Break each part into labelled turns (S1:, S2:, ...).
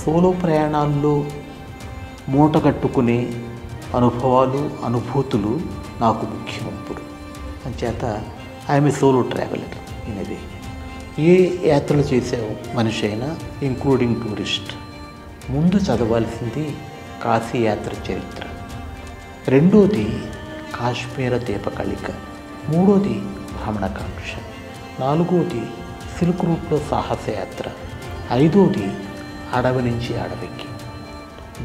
S1: Solo ప్రయాణాల్లో మూటగట్టుకునే అనుభవాలు అనుభూతులు నాకు ముఖ్యం. ఇప్పుడు అంచేత I'm a solo traveller in a way. ఏ యాత్రలు చేసే మనిషి అయినా ఇంక్లూడింగ్ టూరిస్ట్ ముందు చదవాల్సింది కాశీ యాత్ర చరిత్ర, రెండోది కాశ్మీర దీపకళిక, మూడోది భ్రమణకాంక్ష, నాలుగోది సిల్క్ రూట్లో సాహసయాత్ర, ఐదోది అడవి నుంచి అడవికి.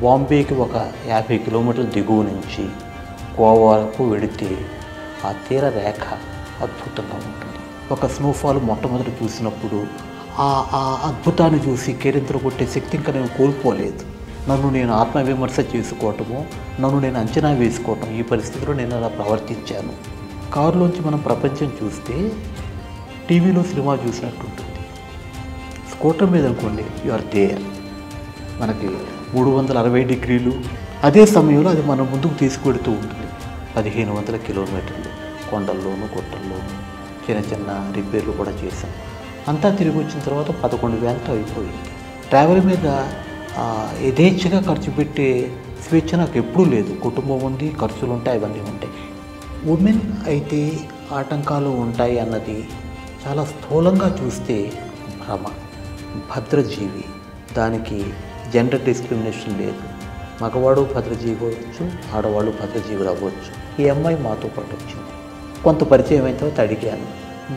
S1: బాంబేకి ఒక 50 కిలోమీటర్ల దిగువ నుంచి గోవా వరకు వెడితే ఆ తీర రేఖ అద్భుతంగా ఉంటుంది. ఒక స్నోఫాల్ మొట్టమొదటి చూసినప్పుడు ఆ అద్భుతాన్ని చూసి కేరింతలు కొట్టే శక్తి ఇంకా నేను కోల్పోలేదు. నన్ను నేను ఆత్మవిమర్శ చేసుకోవటము, నన్ను నేను అంచనా వేసుకోవటం, ఈ పరిస్థితిలో నేను అలా ప్రవర్తించాను. కారులోంచి మనం ప్రపంచం చూస్తే టీవీలో సినిమా చూసినట్టు ఉంటుంది. స్కూటర్ మీద అనుకోండి, యు ఆర్ దేర్. మనకి 360 డిగ్రీలు అదే సమయంలో అది మన ముందుకు తీసుకువెడుతూ ఉంటుంది. 1500 కిలోమీటర్లు కొండల్లోనూ గుట్టల్లోనూ చిన్న చిన్న రిపేర్లు కూడా చేశాం. అంతా తిరిగి వచ్చిన తర్వాత 11,000తో అయిపోయింది. ట్రావెల్ మీద యథేచ్ఛగా ఖర్చు పెట్టే స్వేచ్ఛ నాకు ఎప్పుడూ లేదు. కుటుంబం ఉంది, ఖర్చులు ఉంటాయి, అవన్నీ ఉంటాయి. ఉమెన్ అయితే ఆటంకాలు ఉంటాయి అన్నది చాలా స్థూలంగా చూస్తే భ్రమ. భద్రజీవి, దానికి జెండర్ డిస్క్రిమినేషన్ లేదు. మగవాడు భద్రజీవి అవ్వచ్చు, ఆడవాళ్ళు భద్రజీవులు అవ్వచ్చు. ఈ అమ్మాయి మాతో పాటు వచ్చింది. కొంత పరిచయం అయిన తర్వాత అడిగాను,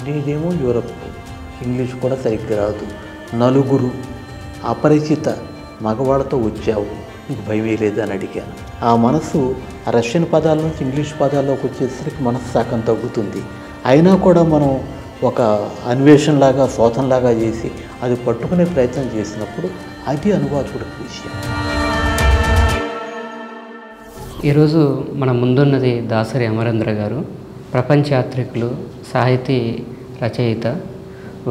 S1: నీదేమో యూరప్, ఇంగ్లీష్ కూడా సరిగ్గా రాదు, నలుగురు అపరిచిత మగవాళ్ళతో వచ్చావు, నీకు భయమే లేదు అని అడిగాను. ఆ మనసు రష్యన్ పదాల నుంచి ఇంగ్లీష్ పదాల్లోకి వచ్చేసరికి మనసు శాఖం తగ్గుతుంది. అయినా కూడా మనం ఒక అన్వేషణలాగా శోధనలాగా చేసి అది పట్టుకునే ప్రయత్నం చేసినప్పుడు అది అనువాదకుడికి విషయం.
S2: ఈరోజు మన ముందున్నది దాసరి అమరేంద్ర గారు, ప్రపంచ యాత్రికులు, సాహితీ రచయిత.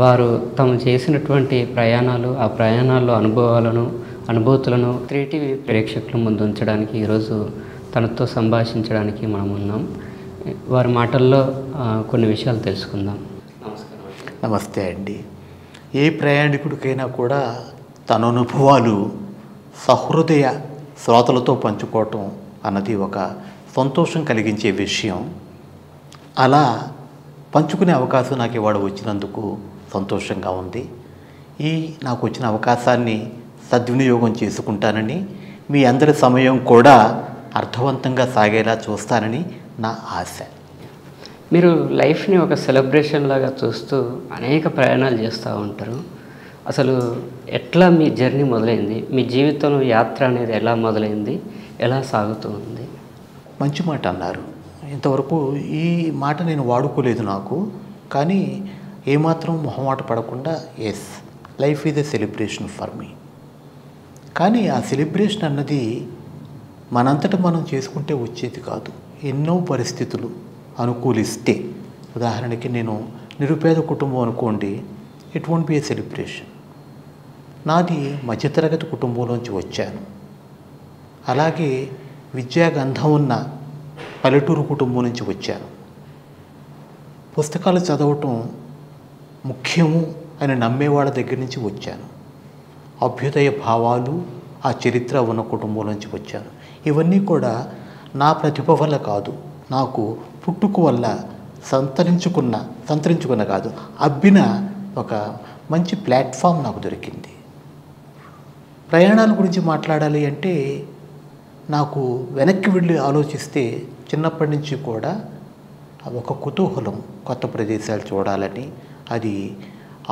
S2: వారు తాము చేసినటువంటి ప్రయాణాలు, ఆ ప్రయాణాల్లో అనుభూతులను 3TV ప్రేక్షకుల ముందు ఉంచడానికి ఈరోజు తనతో సంభాషించడానికి మనం ఉన్నాం. వారి మాటల్లో కొన్ని విషయాలు తెలుసుకుందాం. నమస్కారం.
S1: నమస్తే అండి. ఏ ప్రయాణికుడికైనా కూడా తన అనుభవాలు సహృదయ శ్రోతలతో పంచుకోవటం అన్నది ఒక సంతోషం కలిగించే విషయం. అలా పంచుకునే అవకాశం నాకు ఇవాళ వచ్చినందుకు సంతోషంగా ఉంది. నాకు వచ్చిన అవకాశాన్ని సద్వినియోగం చేసుకుంటానని, మీ అందరి సమయం కూడా అర్థవంతంగా సాగేలా చూస్తానని నా ఆశ.
S2: మీరు లైఫ్ని ఒక సెలబ్రేషన్ లాగా చూస్తూ అనేక ప్రయాణాలు చేస్తూ ఉంటారు. అసలు ఎట్లా మీ జర్నీ మొదలైంది? మీ జీవితంలో యాత్ర అనేది ఎలా మొదలైంది, ఎలా సాగుతూ ఉంది?
S1: మంచి మాట అన్నారు. ఇంతవరకు ఈ మాట నేను వాడుకోలేదు నాకు, కానీ ఏమాత్రం మొహమాట పడకుండా yes, life is a celebration for me. కానీ ఆ సెలబ్రేషన్ అన్నది మనంతటా మనం చేసుకుంటే వచ్చేది కాదు. ఎన్నో పరిస్థితులు అనుకూలిస్తే, ఉదాహరణకి నేను నిరుపేద కుటుంబం అనుకోండి, it won't be A celebration. నాది మధ్యతరగతి కుటుంబంలోంచి వచ్చాను. అలాగే విద్యాగంధం ఉన్న పల్లెటూరు కుటుంబం నుంచి వచ్చాను. పుస్తకాలు చదవటం ముఖ్యము అని నమ్మేవాళ్ళ దగ్గర నుంచి వచ్చాను. అభ్యుదయ భావాలు, ఆ చరిత్ర ఉన్న కుటుంబం నుంచి వచ్చాను. ఇవన్నీ కూడా నా ప్రతిభ వల్ల కాదు, నాకు పుట్టుక వల్ల సంతరించుకున్న కాదు, అబ్బిన ఒక మంచి ప్లాట్ఫామ్ నాకు దొరికింది. ప్రయాణాల గురించి మాట్లాడాలి అంటే నాకు వెనక్కి వెళ్ళి ఆలోచిస్తే చిన్నప్పటి నుంచి కూడా ఒక కుతూహలం, కొత్త ప్రదేశాలు చూడాలని. అది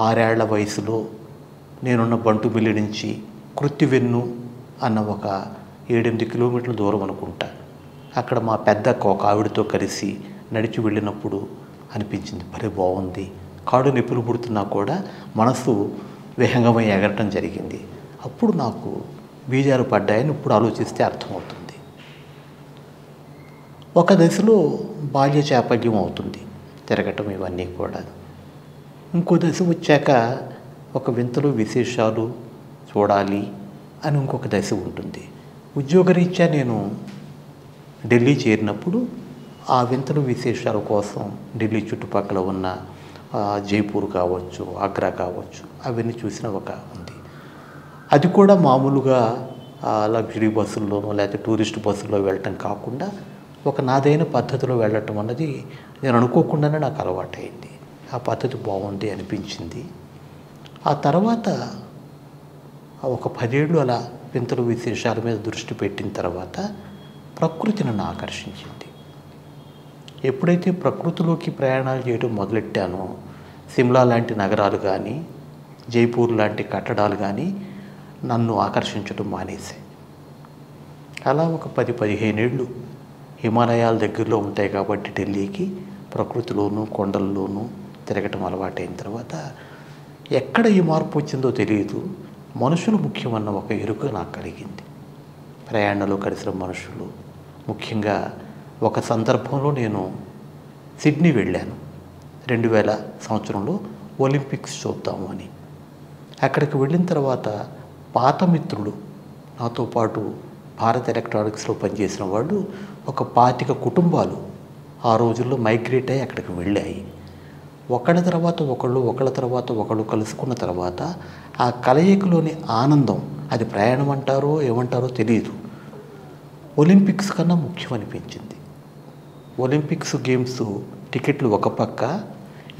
S1: 6 ఏళ్ల వయసులో నేనున్న బంటుమిల్లి నుంచి కృత్తివెన్ను అన్న ఒక 7-8 కిలోమీటర్ల దూరం అనుకుంటా, అక్కడ మా పెద్ద ఒక ఆవిడతో కలిసి నడిచి వెళ్ళినప్పుడు అనిపించింది, భలే బాగుంది. కాడు నొప్పులు పుడుతున్నా కూడా మనసు వేగంగా ఎగరటం జరిగింది. అప్పుడు నాకు బీజాలు పడ్డాయని ఇప్పుడు ఆలోచిస్తే అర్థమవుతుంది. ఒక దశలో బాల్య చాపల్యం అవుతుంది, తిరగటం ఇవన్నీ కూడా. ఇంకో దశ వచ్చాక ఒక వింతలు విశేషాలు చూడాలి అని ఇంకొక దశ ఉంటుంది. ఉద్యోగరీత్యా నేను ఢిల్లీ చేరినప్పుడు ఆ వింతలు విశేషాల కోసం ఢిల్లీ చుట్టుపక్కల ఉన్న జైపూర్ కావచ్చు, ఆగ్రా కావచ్చు, అవన్నీ చూసిన ఒక ఉంది. అది కూడా మామూలుగా లగ్జరీ బస్సుల్లోనో లేకపోతే టూరిస్ట్ బస్సుల్లో వెళ్ళటం కాకుండా ఒక నాదైన పద్ధతిలో వెళ్ళటం అన్నది నేను అనుకోకుండానే నాకు అలవాటైంది. ఆ పద్ధతి బాగుంది అనిపించింది. ఆ తర్వాత ఒక 10 ఏళ్ళు అలా వింతలు విశేషాల మీద దృష్టి పెట్టిన తర్వాత ప్రకృతి నన్ను ఆకర్షించింది. ఎప్పుడైతే ప్రకృతిలోకి ప్రయాణాలు చేయడం మొదలెట్టానో సిమ్లా లాంటి నగరాలు కానీ జైపూర్ లాంటి కట్టడాలు కానీ నన్ను ఆకర్షించడం మానేశాయి. అలా ఒక 10-15 ఏళ్ళు హిమాలయాల దగ్గరలో ఉంటాయి కాబట్టి ఢిల్లీకి ప్రకృతిలోనూ కొండల్లోనూ తిరగటం అలవాటైన తర్వాత ఎక్కడ ఈ మార్పు వచ్చిందో తెలియదు, మనుషులు ముఖ్యమన్న ఒక ఎరుక నాకు కలిగింది. ప్రయాణంలో కలిసిన మనుషులు, ముఖ్యంగా ఒక సందర్భంలో నేను సిడ్నీ వెళ్ళాను 2000 సంవత్సరంలో ఒలింపిక్స్ చూద్దాము అని. అక్కడికి వెళ్ళిన తర్వాత పాత మిత్రులు, నాతో పాటు భారత్ ఎలక్ట్రానిక్స్లో పనిచేసిన వాళ్ళు ఒక 25 కుటుంబాలు ఆ రోజుల్లో మైగ్రేట్ అయ్యి అక్కడికి వెళ్ళాయి. ఒకళ్ళ తర్వాత ఒకళ్ళు కలుసుకున్న తర్వాత ఆ కలయికలోని ఆనందం, అది ప్రయాణం అంటారో ఏమంటారో తెలియదు, ఒలింపిక్స్ కన్నా ముఖ్యమనిపించింది. ఒలింపిక్స్ గేమ్స్ టికెట్లు ఒక పక్క,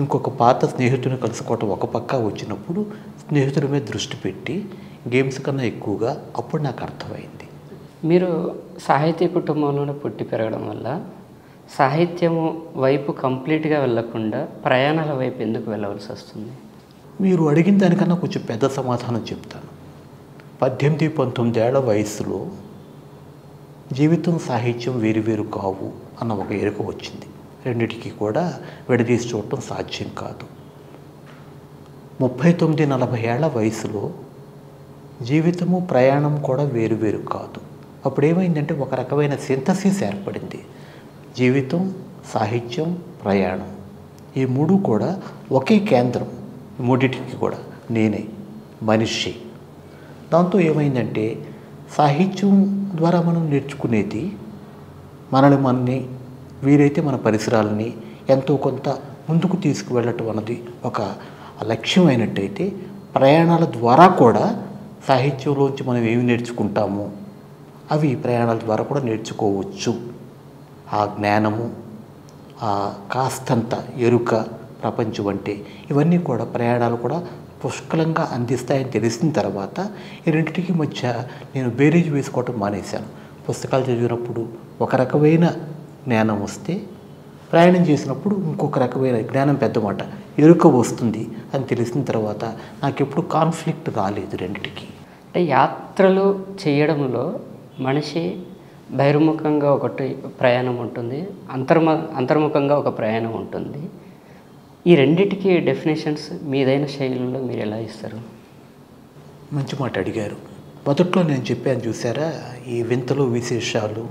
S1: ఇంకొక పాత స్నేహితుని కలుసుకోవటం ఒక పక్క వచ్చినప్పుడు స్నేహితుల మీద దృష్టి పెట్టి గేమ్స్ కన్నా ఎక్కువగా అప్పుడు నాకు అర్థమైంది.
S2: మీరు సాహితీ కుటుంబంలోనే పుట్టి పెరగడం వల్ల సాహిత్యము వైపు కంప్లీట్గా వెళ్ళకుండా ప్రయాణాల వైపు ఎందుకు వెళ్ళవలసి వస్తుంది?
S1: మీరు అడిగిన దానికన్నా కొంచెం పెద్ద సమాధానం చెప్తాను. 18-19 ఏళ్ల వయస్సులో జీవితం సాహిత్యం వేరు కావు అన్న ఒక ఎరుక వచ్చింది. రెండిటికి కూడా విడదీసి చూడటం సాధ్యం కాదు. 39-40 ఏళ్ల వయసులో జీవితము ప్రయాణం కూడా వేరు కాదు. అప్పుడు ఏమైందంటే ఒక రకమైన సింథసిస్ ఏర్పడింది. జీవితం, సాహిత్యం, ప్రయాణం, ఈ మూడు కూడా ఒకే కేంద్రం. మూడిటికి కూడా నేనే మనిషి. దాంతో ఏమైందంటే సాహిత్యం ద్వారా మనం నేర్చుకునేది మనల్ని వీరైతే మన పరిసరాలని ఎంతో కొంత ముందుకు తీసుకువెళ్ళటం అన్నది ఒక లక్ష్యం అయినట్టయితే, ప్రయాణాల ద్వారా కూడా సాహిత్యంలోంచి మనం ఏమి నేర్చుకుంటామో అవి ప్రయాణాల ద్వారా కూడా నేర్చుకోవచ్చు. ఆ జ్ఞానము, ఆ కాస్తంత ఎరుక ప్రపంచం అంటే ఇవన్నీ కూడా ప్రయాణాలు కూడా పుష్కలంగా అందిస్తాయని తెలిసిన తర్వాత ఈ రెండింటికి మధ్య నేను బేరీజ్ వేసుకోవటం మానేశాను. పుస్తకాలు చదివినప్పుడు ఒక రకమైన జ్ఞానం వస్తే, ప్రయాణం చేసినప్పుడు ఇంకొక రకమైన జ్ఞానం, పెద్ద మాట, ఎరుక వస్తుంది అని తెలిసిన తర్వాత నాకు ఎప్పుడు కాన్ఫ్లిక్ట్ రాలేదు రెండిటికి.
S2: అంటే యాత్రలు చేయడంలో మనిషి బహిర్ముఖంగా ఒకటి ప్రయాణం ఉంటుంది, అంతర్ముఖంగా ఒక ప్రయాణం ఉంటుంది. ఈ రెండిటికి డెఫినేషన్స్ మీదైన శైలిలో మీరు ఎలా ఇస్తారు?
S1: మంచి మాట అడిగారు. మొదట్లో నేను చెప్పాను చూసారా, ఈ వింతలు విశేషాలు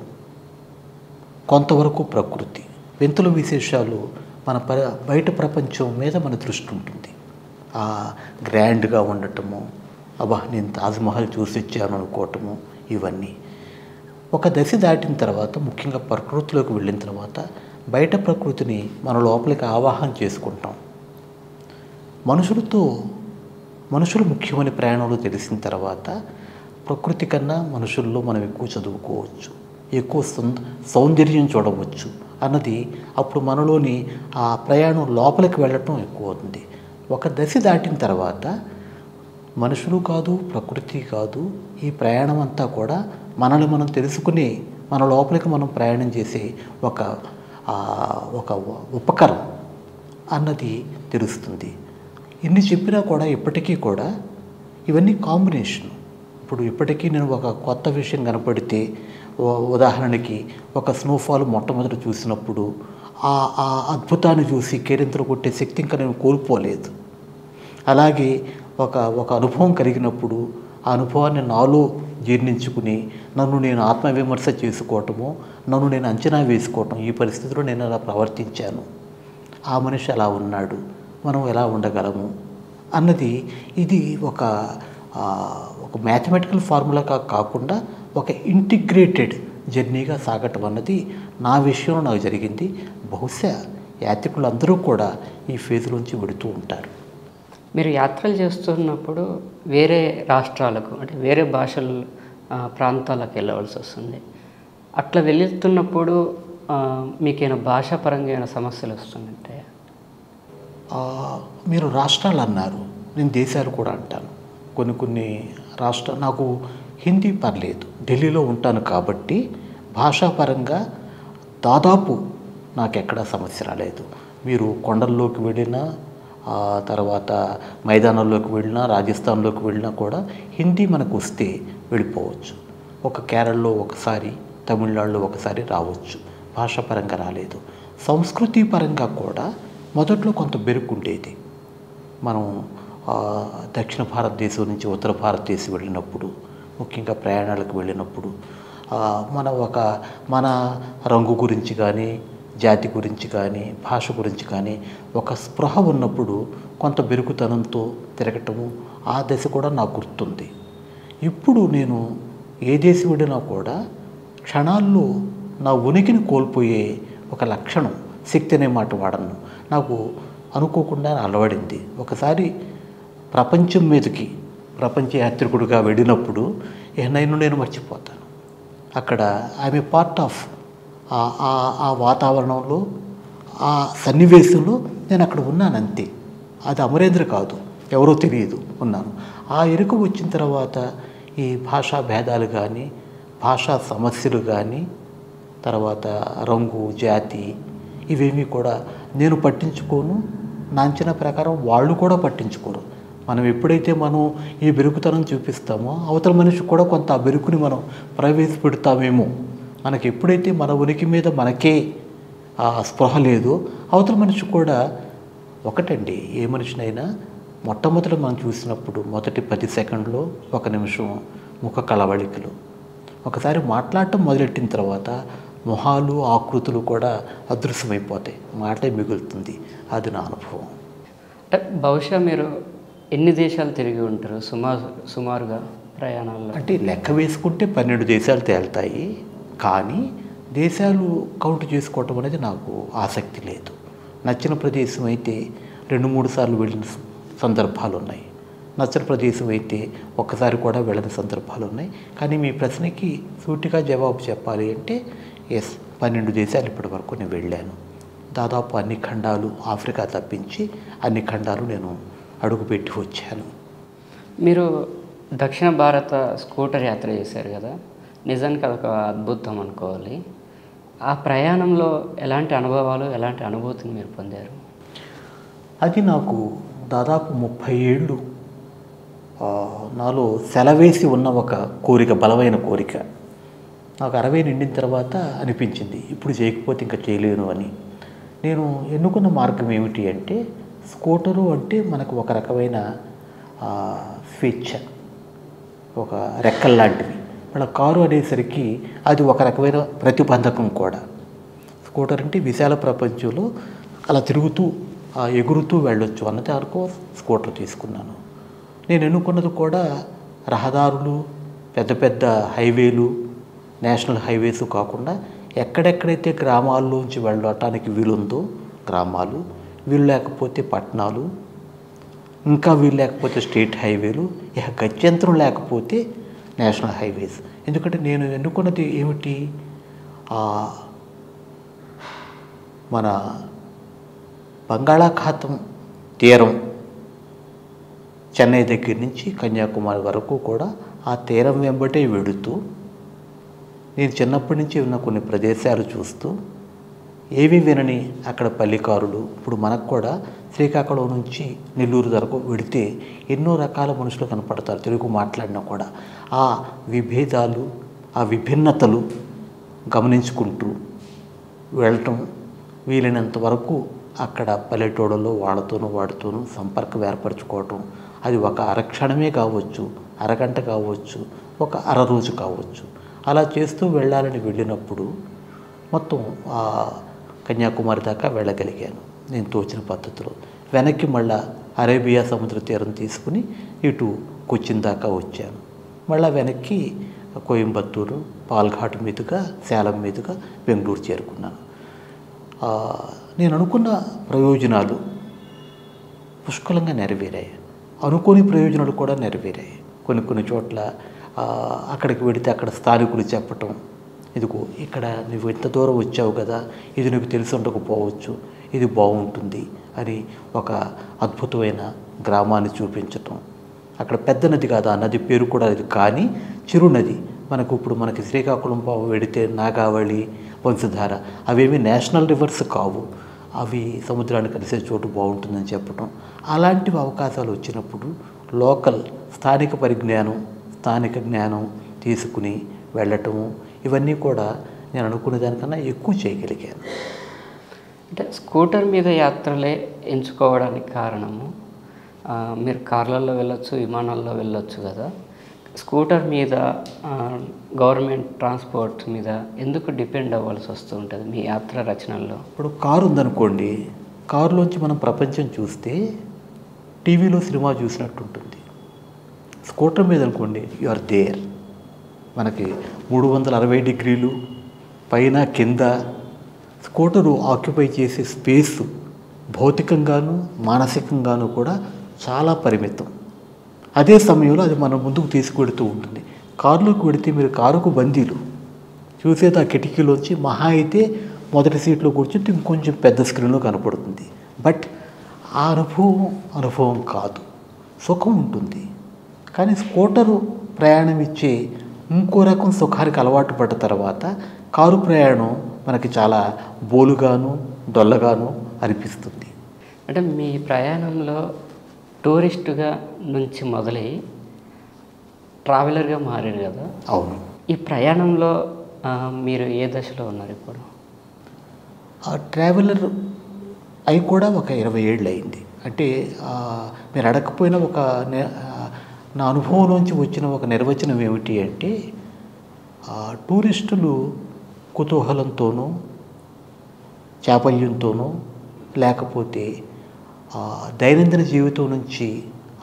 S1: కొంతవరకు ప్రకృతి, వింతలు విశేషాలు మన బయట ప్రపంచం మీద మన దృష్టి ఉంటుంది. ఆ గ్రాండ్గా ఉండటము, అబ్బా నేను తాజ్మహల్ చూసి వచ్చాను అనుకోవటము, ఇవన్నీ ఒక దశ దాటిన తర్వాత, ముఖ్యంగా ప్రకృతిలోకి వెళ్ళిన తర్వాత బయట ప్రకృతిని మన లోపలికి ఆవాహన చేసుకుంటాం. మనుషులు ముఖ్యమని ప్రయాణంలో తెలిసిన తర్వాత ప్రకృతి కన్నా మనుషుల్లో మనం ఎక్కువ చదువుకోవచ్చు, ఎక్కువ సౌందర్యం చూడవచ్చు అన్నది అప్పుడు మనలోని ఆ ప్రయాణం లోపలికి వెళ్ళటం ఎక్కువ అవుతుంది. ఒక దశ దాటిన తర్వాత మనుషులు కాదు, ప్రకృతి కాదు, ఈ ప్రయాణం అంతా కూడా మనల్ని మనం తెలుసుకుని మన లోపలికి మనం ప్రయాణం చేసే ఒక ఉపకరణం అన్నది తెలుస్తుంది. ఇన్ని చెప్పినా కూడా ఇప్పటికీ కూడా ఇవన్నీ కాంబినేషన్. ఇప్పుడు ఇప్పటికీ నేను ఒక కొత్త విషయం కనపడితే, ఉదాహరణకి ఒక స్నోఫాల్ మొట్టమొదటి చూసినప్పుడు ఆ అద్భుతాన్ని చూసి కేరింతలు కొట్టే శక్తి ఇంకా నేను కోల్పోలేదు. అలాగే ఒక అనుభవం కలిగినప్పుడు ఆ అనుభవాన్ని నాలో జీర్ణించుకుని నన్ను నేను ఆత్మవిమర్శ చేసుకోవటము, నన్ను నేను అంచనా వేసుకోవటం, ఈ పరిస్థితిలో నేను అలా ప్రవర్తించాను, ఆ మనిషి అలా ఉన్నాడు, మనం ఎలా ఉండగలము అన్నది, ఇది ఒక మ్యాథమెటికల్ ఫార్ములాగా కాకుండా ఒక ఇంటిగ్రేటెడ్ జర్నీగా సాగటం అన్నది నా విషయంలో నాకు జరిగింది. బహుశా యాత్రికులందరూ కూడా ఈ ఫేజ్లోంచి వెడుతూ ఉంటారు.
S2: మీరు యాత్రలు చేస్తున్నప్పుడు వేరే రాష్ట్రాలకు అంటే వేరే భాషల ప్రాంతాలకు వెళ్ళవలసి వస్తుంది. అట్లా వెళ్తున్నప్పుడు మీకేమైనా భాషాపరంగా ఏమైనా సమస్యలు వస్తుంటాయా?
S1: మీరు రాష్ట్రాలు అన్నారు, నేను దేశాలు కూడా అంటాను. కొన్ని రాష్ట్రాలు నాకు హిందీ పర్లేదు, ఢిల్లీలో ఉంటాను కాబట్టి భాషాపరంగా దాదాపు నాకెక్కడా సమస్య రాలేదు. మీరు కొండల్లోకి వెళ్ళినా, తర్వాత మైదానాల్లోకి వెళ్ళినా, రాజస్థాన్లోకి వెళ్ళినా కూడా హిందీ మనకు వస్తే వెళ్ళిపోవచ్చు. ఒక కేరళలో ఒకసారి, తమిళనాడులో ఒకసారి రావచ్చు. భాషాపరంగా రాలేదు. సంస్కృతి పరంగా కూడా మొదట్లో కొంత బెరుకుండేది. మనం దక్షిణ భారతదేశం నుంచి ఉత్తర భారతదేశం వెళ్ళినప్పుడు, ముఖ్యంగా ప్రయాణాలకు వెళ్ళినప్పుడు మన రంగు గురించి కానీ, జాతి గురించి కానీ, భాష గురించి కానీ ఒక స్పృహ ఉన్నప్పుడు కొంత బెరుకుతనంతో తిరగటము, ఆ దశ కూడా నాకు గుర్తుంది. ఇప్పుడు నేను ఏ దేశం వెళ్ళినా కూడా క్షణాల్లో నా ఉనికిని కోల్పోయే ఒక లక్షణం, శక్తి అనే మాట వాడను, నాకు అనుకోకుండా అలవడింది. ఒకసారి ప్రపంచం మీదకి ప్రపంచ యాత్రికుడిగా వెళ్ళినప్పుడు నేను మర్చిపోతాను. అక్కడ ఐఎమ్ ఏ పార్ట్ ఆఫ్ ఆ వాతావరణంలో, ఆ సన్నివేశంలో నేను అక్కడ ఉన్నాను అంతే. అది అమరేంద్ర కాదు, ఎవరో తెలియదు, ఉన్నాను. ఆ ఎరుక వచ్చిన తర్వాత ఈ భాషా భేదాలు కానీ, భాషా సమస్యలు కానీ, తర్వాత రంగు, జాతి ఇవేమీ కూడా నేను పట్టించుకోను. నా అంచనా ప్రకారం వాళ్ళు కూడా పట్టించుకోరు. మనం ఎప్పుడైతే మనం ఈ బెరుకుతనం చూపిస్తామో అవతల మనిషి కూడా కొంత ఆ బెరుకుని మనం ప్రవేశపెడతామేమో. మనకి ఎప్పుడైతే మన ఉనికి మీద మనకే స్పృహ లేదో అవతల మనిషి కూడా ఒకటండి. ఏ మనిషినైనా మొట్టమొదట మనం చూసినప్పుడు మొదటి 10 సెకండ్లో 1 నిమిషం ముఖ కళవళికలు, ఒకసారి మాట్లాడటం మొదలెట్టిన తర్వాత మొహాలు, ఆకృతులు కూడా అదృశ్యమైపోతాయి, మాటే మిగులుతుంది. అది నా అనుభవం.
S2: బహుశా మీరు ఎన్ని దేశాలు తిరిగి ఉంటారు సుమారుగా ప్రయాణాల్లో?
S1: అంటే లెక్క వేసుకుంటే 12 దేశాలు తేలుతాయి. కానీ దేశాలు కౌంట్ చేసుకోవటం అనేది నాకు ఆసక్తి లేదు. నచ్చిన ప్రదేశం అయితే 2-3 సార్లు వెళ్ళిన సందర్భాలు ఉన్నాయి. నచ్చిన ప్రదేశం అయితే ఒక్కసారి కూడా వెళ్ళని సందర్భాలు ఉన్నాయి. కానీ మీ ప్రశ్నకి సూటిగా జవాబు చెప్పాలి అంటే 12 దేశాలు ఇప్పటి వరకు నేను వెళ్ళాను. దాదాపు అన్ని ఖండాలు, ఆఫ్రికా తప్పించి అన్ని ఖండాలు నేను అడుగుపెట్టి వచ్చాను.
S2: మీరు దక్షిణ భారత స్కూటర్ యాత్ర చేశారు కదా, నిజానికి అదొక అద్భుతం అనుకోవాలి. ఆ ప్రయాణంలో ఎలాంటి అనుభవాలు, ఎలాంటి అనుభూతిని మీరు పొందారు?
S1: అది నాకు దాదాపు 30 ఏళ్ళు నాలో సెలవేసి ఉన్న ఒక కోరిక, బలమైన కోరిక. నాకు 60 నిండిన తర్వాత అనిపించింది ఇప్పుడు చేయకపోతే ఇంకా చేయలేను అని. నేను ఎన్నుకున్న మార్గం ఏమిటి అంటే, స్కూటరు అంటే మనకు ఒక రకమైన స్వేచ్ఛ, ఒక రెక్కల్లాంటివి. మళ్ళీ కారు అనేసరికి అది ఒక రకమైన ప్రతిబంధకం కూడా. స్కూటర్ అంటే విశాల ప్రపంచంలో అలా తిరుగుతూ ఎగురుతూ వెళ్ళొచ్చు అన్నది అనుకో స్కూటర్ తీసుకున్నాను. నేను ఎన్నుకున్నది కూడా రహదారులు, పెద్ద పెద్ద హైవేలు, నేషనల్ హైవేస్ కాకుండా ఎక్కడెక్కడైతే గ్రామాల్లోంచి వెళ్ళటానికి వీలుందో గ్రామాలు, వీలు లేకపోతే పట్టణాలు, ఇంకా వీలు లేకపోతే స్టేట్ హైవేలు, ఇక గత్యంతరం లేకపోతే నేషనల్ హైవేస్. ఎందుకంటే నేను ఎన్నుకున్నది ఏమిటి, మన బంగాళాఖాతం తీరం చెన్నై దగ్గర నుంచి కన్యాకుమారి వరకు కూడా ఆ తీరం వెంబటే వెడుతూ, నేను చిన్నప్పటి నుంచి ఉన్న కొన్ని ప్రదేశాలు చూస్తూ, ఏవి వినని అక్కడ పల్లికారులు, ఇప్పుడు మనకు కూడా శ్రీకాకుళం నుంచి నెల్లూరు వరకు వెడితే ఎన్నో రకాల మనుషులు కనపడతారు తెలుగు మాట్లాడినా కూడా. ఆ విభేదాలు, ఆ విభిన్నతలు గమనించుకుంటూ వెళ్ళటం, వీలైనంత వరకు అక్కడ పల్లెటూళ్ళలో వాడుతూను సంపర్కం ఏర్పరచుకోవటం. అది ఒక అరక్షణమే కావచ్చు, అరగంట కావచ్చు, ఒక అరరోజు కావచ్చు. అలా చేస్తూ వెళ్ళాలని వెళ్ళినప్పుడు మొత్తం కన్యాకుమారి దాకా వెళ్ళగలిగాను నేను తోచిన పద్ధతిలో. వెనక్కి మళ్ళా అరేబియా సముద్ర తీరం తీసుకుని ఇటు కొచ్చిన్ దాకా వచ్చాను. మళ్ళీ వెనక్కి కోయంబత్తూరు, పాల్ఘాట్ మీదుగా, సేలం మీదుగా బెంగళూరు చేరుకున్నాను. నేను అనుకున్న ప్రయోజనాలు పుష్కలంగా నెరవేరాయి. అనుకోని ప్రయోజనాలు కూడా నెరవేరాయి. కొన్ని చోట్ల అక్కడికి వెళితే అక్కడ స్థానికులు చెప్పటం, ఇదిగో ఇక్కడ నువ్వు ఇంత దూరం వచ్చావు కదా, ఇది నీకు తెలిసి ఉండకపోవచ్చు, ఇది బాగుంటుంది అని ఒక అద్భుతమైన గ్రామాన్ని చూపించటం. అక్కడ పెద్ద నది కాదు, ఆ నది పేరు కూడా అది, కానీ చిరునది. మనకి శ్రీకాకుళం వెడితే నాగావళి, వంశధార అవేమీ నేషనల్ రివర్స్ కావు, అవి సముద్రాన్ని కలిసే చోటు బాగుంటుందని చెప్పటం. అలాంటివి అవకాశాలు వచ్చినప్పుడు లోకల్ స్థానిక పరిజ్ఞానం, స్థానిక జ్ఞానం తీసుకుని వెళ్ళటము, ఇవన్నీ కూడా నేను అనుకునే దానికన్నా ఎక్కువ చేయగలిగాను.
S2: అంటే స్కూటర్ మీద యాత్రలే ఎంచుకోవడానికి కారణము, మీరు కార్లలో వెళ్ళొచ్చు, విమానాల్లో వెళ్ళొచ్చు కదా, స్కూటర్ మీద గవర్నమెంట్ ట్రాన్స్పోర్ట్ మీద ఎందుకు డిపెండ్ అవ్వాల్సి వస్తూ ఉంటుంది మీ యాత్ర రచనల్లో?
S1: ఇప్పుడు కారు ఉందనుకోండి, కారులోంచి మనం ప్రపంచం చూస్తే టీవీలో సినిమా చూసినట్టు ఉంటుంది. స్కూటర్ మీద అనుకోండి, యు ఆర్ దేర్. మనకి 360 డిగ్రీలు పైన కింద స్కూటరు ఆక్యుపై చేసే స్పేస్ భౌతికంగాను మానసికంగాను కూడా చాలా పరిమితం. అదే సమయంలో అది మన ముందుకు తీసుకువెడుతూ ఉంటుంది. కారులోకి వెడితే మీరు కారుకు బందీలు, చూసేది ఆ కిటికీలోంచి మహా అయితే మొదటి సీట్లో కూర్చుంటే ఇంకొంచెం పెద్ద స్క్రీన్లో కనపడుతుంది. బట్ ఆ అనుభవం కాదు, సుఖం ఉంటుంది. కానీ స్కూటరు ప్రయాణం ఇచ్చే ఇంకో రకం సుఖానికి అలవాటు పడ్డ తర్వాత కారు ప్రయాణం మనకి చాలా బోలుగాను డొల్లగాను అనిపిస్తుంది.
S2: అంటే మీ ప్రయాణంలో టూరిస్టుగా నుంచి మొదలై ట్రావెలర్గా మారారు కదా?
S1: అవును.
S2: ఈ ప్రయాణంలో మీరు ఏ దశలో ఉన్నారు ఇప్పుడు?
S1: ఆ ట్రావెలర్ అయి కూడా ఒక 20 ఏళ్ళు అయింది. అంటే మీరు అడగకపోయినా నా అనుభవంలోంచి వచ్చిన ఒక నిర్వచనం ఏమిటి అంటే, టూరిస్టులు కుతూహలంతోనూ చాపల్యంతోనూ లేకపోతే దైనందిన జీవితం నుంచి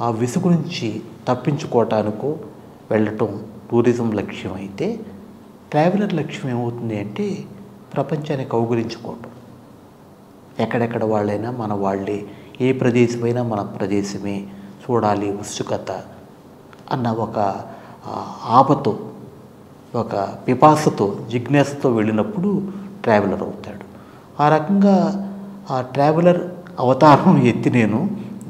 S1: ఆ విసుగు నుంచి తప్పించుకోవటానికో వెళ్ళటం టూరిజం లక్ష్యం అయితే, ట్రావెలర్ లక్ష్యం ఏమవుతుంది అంటే ప్రపంచాన్ని కౌగులించుకోవటం. ఎక్కడెక్కడ వాళ్ళైనా మన వాళ్ళే, ఏ ప్రదేశమైనా మన ప్రదేశమే, చూడాలి ఉత్సుకత అన్న ఒక ఆపతో, ఒక పిపాసతో, జిజ్ఞాసతో వెళ్ళినప్పుడు ట్రావెలర్ అవుతాడు. ఆ రకంగా ఆ ట్రావెలర్ అవతారం ఎత్తి నేను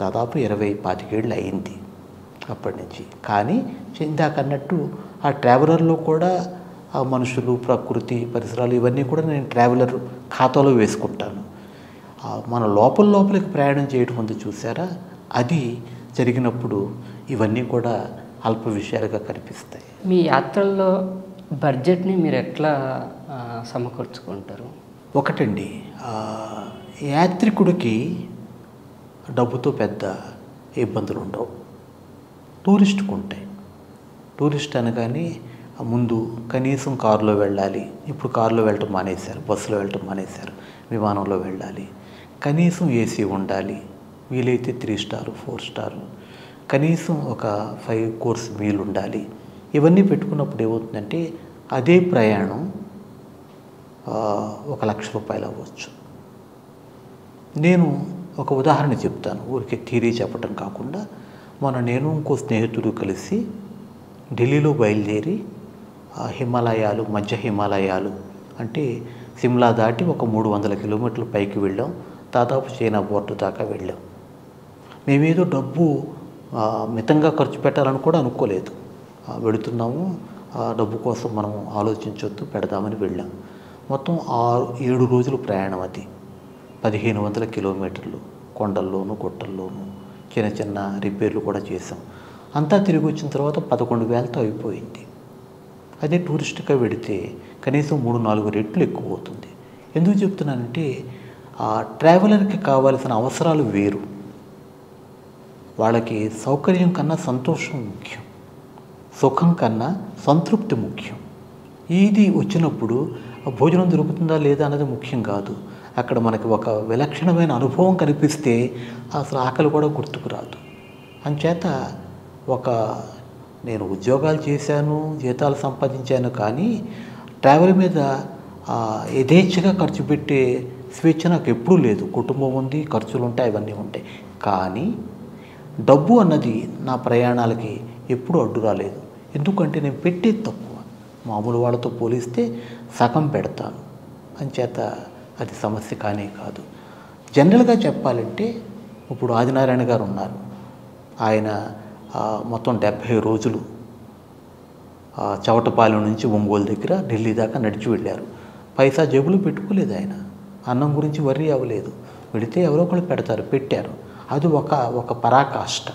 S1: దాదాపు 20-25 ఏళ్ళు అయింది అప్పటి నుంచి. కానీ ఇందాకన్నట్టు ఆ ట్రావెలర్లో కూడా ఆ మనుషులు, ప్రకృతి, పరిసరాలు ఇవన్నీ కూడా నేను ట్రావెలర్ ఖాతాలో వేసుకుంటాను. మన లోపలికి ప్రయాణం చేయడం ఉంది చూసారా, అది జరిగినప్పుడు ఇవన్నీ కూడా అల్ప విషయాలుగా కనిపిస్తాయి.
S2: మీ యాత్రల్లో బడ్జెట్ని మీరు ఎట్లా సమకూర్చుకుంటారు?
S1: ఒకటండి, యాత్రికుడికి డబ్బుతో పెద్ద ఇబ్బందులు ఉండవు, టూరిస్ట్కు ఉంటాయి. టూరిస్ట్ అనగానే ముందు కనీసం కారులో వెళ్ళాలి. ఇప్పుడు కారులో వెళ్ళటం మానేశారు, బస్సులో వెళ్ళటం మానేశారు, విమానంలో వెళ్ళాలి. కనీసం ఏసీ ఉండాలి, వీలైతే 3 స్టార్ 4 స్టార్, కనీసం ఒక 5 కోర్స్ మీల్ ఉండాలి. ఇవన్నీ పెట్టుకున్నప్పుడు ఏమవుతుందంటే అదే ప్రయాణం 1 లక్ష రూపాయలు అవ్వచ్చు. నేను ఒక ఉదాహరణ చెప్తాను, ఊరికే థియరీ చెప్పడం కాకుండా. నేను ఇంకో స్నేహితుడు కలిసి ఢిల్లీలో బయలుదేరి హిమాలయాలు, మధ్య హిమాలయాలు అంటే సిమ్లా దాటి ఒక 300 కిలోమీటర్ల పైకి వెళ్ళాం. దాదాపు చైనా బోర్డర్ దాకా వెళ్ళాం. మేమేదో డబ్బు మితంగా ఖర్చు పెట్టాలని కూడా అనుకోలేదు. వెళుతున్నాము, డబ్బు కోసం మనం ఆలోచించొద్దు, పెడదామని వెళ్ళాం. మొత్తం 6-7 రోజులు ప్రయాణం. అది 1500 కిలోమీటర్లు, కొండల్లోనూ గుట్టల్లోనూ చిన్న చిన్న రిపేర్లు కూడా చేసాం. అంతా తిరిగి వచ్చిన తర్వాత 11,000తో అయిపోయింది. అదే టూరిస్ట్గా వెడితే కనీసం 3-4 రెట్లు ఎక్కువ అవుతుంది. ఎందుకు చెప్తున్నానంటే ట్రావెలర్కి కావాల్సిన అవసరాలు వేరు. వాళ్ళకి సౌకర్యం కన్నా సంతోషం ముఖ్యం, సుఖం కన్నా సంతృప్తి ముఖ్యం. ఇది వచ్చినప్పుడు భోజనం దొరుకుతుందా లేదా అన్నది ముఖ్యం కాదు. అక్కడ మనకి ఒక విలక్షణమైన అనుభవం కనిపిస్తే అసలు ఆకలి కూడా గుర్తుకు రాదు. అంచేత నేను ఉద్యోగాలు చేశాను, జీతాలు సంపాదించాను, కానీ ట్రావెల్ మీద యథేచ్ఛగా ఖర్చు పెట్టే స్వేచ్ఛ నాకు ఎప్పుడూ లేదు. కుటుంబం ఉంది, ఖర్చులు ఉంటాయి, అవన్నీ ఉంటాయి. కానీ డబ్బు అన్నది నా ప్రయాణాలకి ఎప్పుడూ అడ్డు రాలేదు. ఎందుకంటే నేను పెట్టేది తక్కువ, మామూలు వాళ్ళతో పోలిస్తే సగం పెడతాను. అంచేత అది సమస్య కానే కాదు. జనరల్గా చెప్పాలంటే ఇప్పుడు ఆదినారాయణ గారు ఉన్నారు. ఆయన మొత్తం 70 రోజులు చవటపాలెం నుంచి ఒంగోలు దగ్గర ఢిల్లీ దాకా నడిచి వెళ్ళారు. పైసా జేబులో పెట్టుకోలేదు ఆయన. అన్నం గురించి వర్రీ అవ్వలేదు. వెళితే ఎవరో ఒకళ్ళు పెడతారు, పెట్టారు. అది ఒక పరాకాష్ట.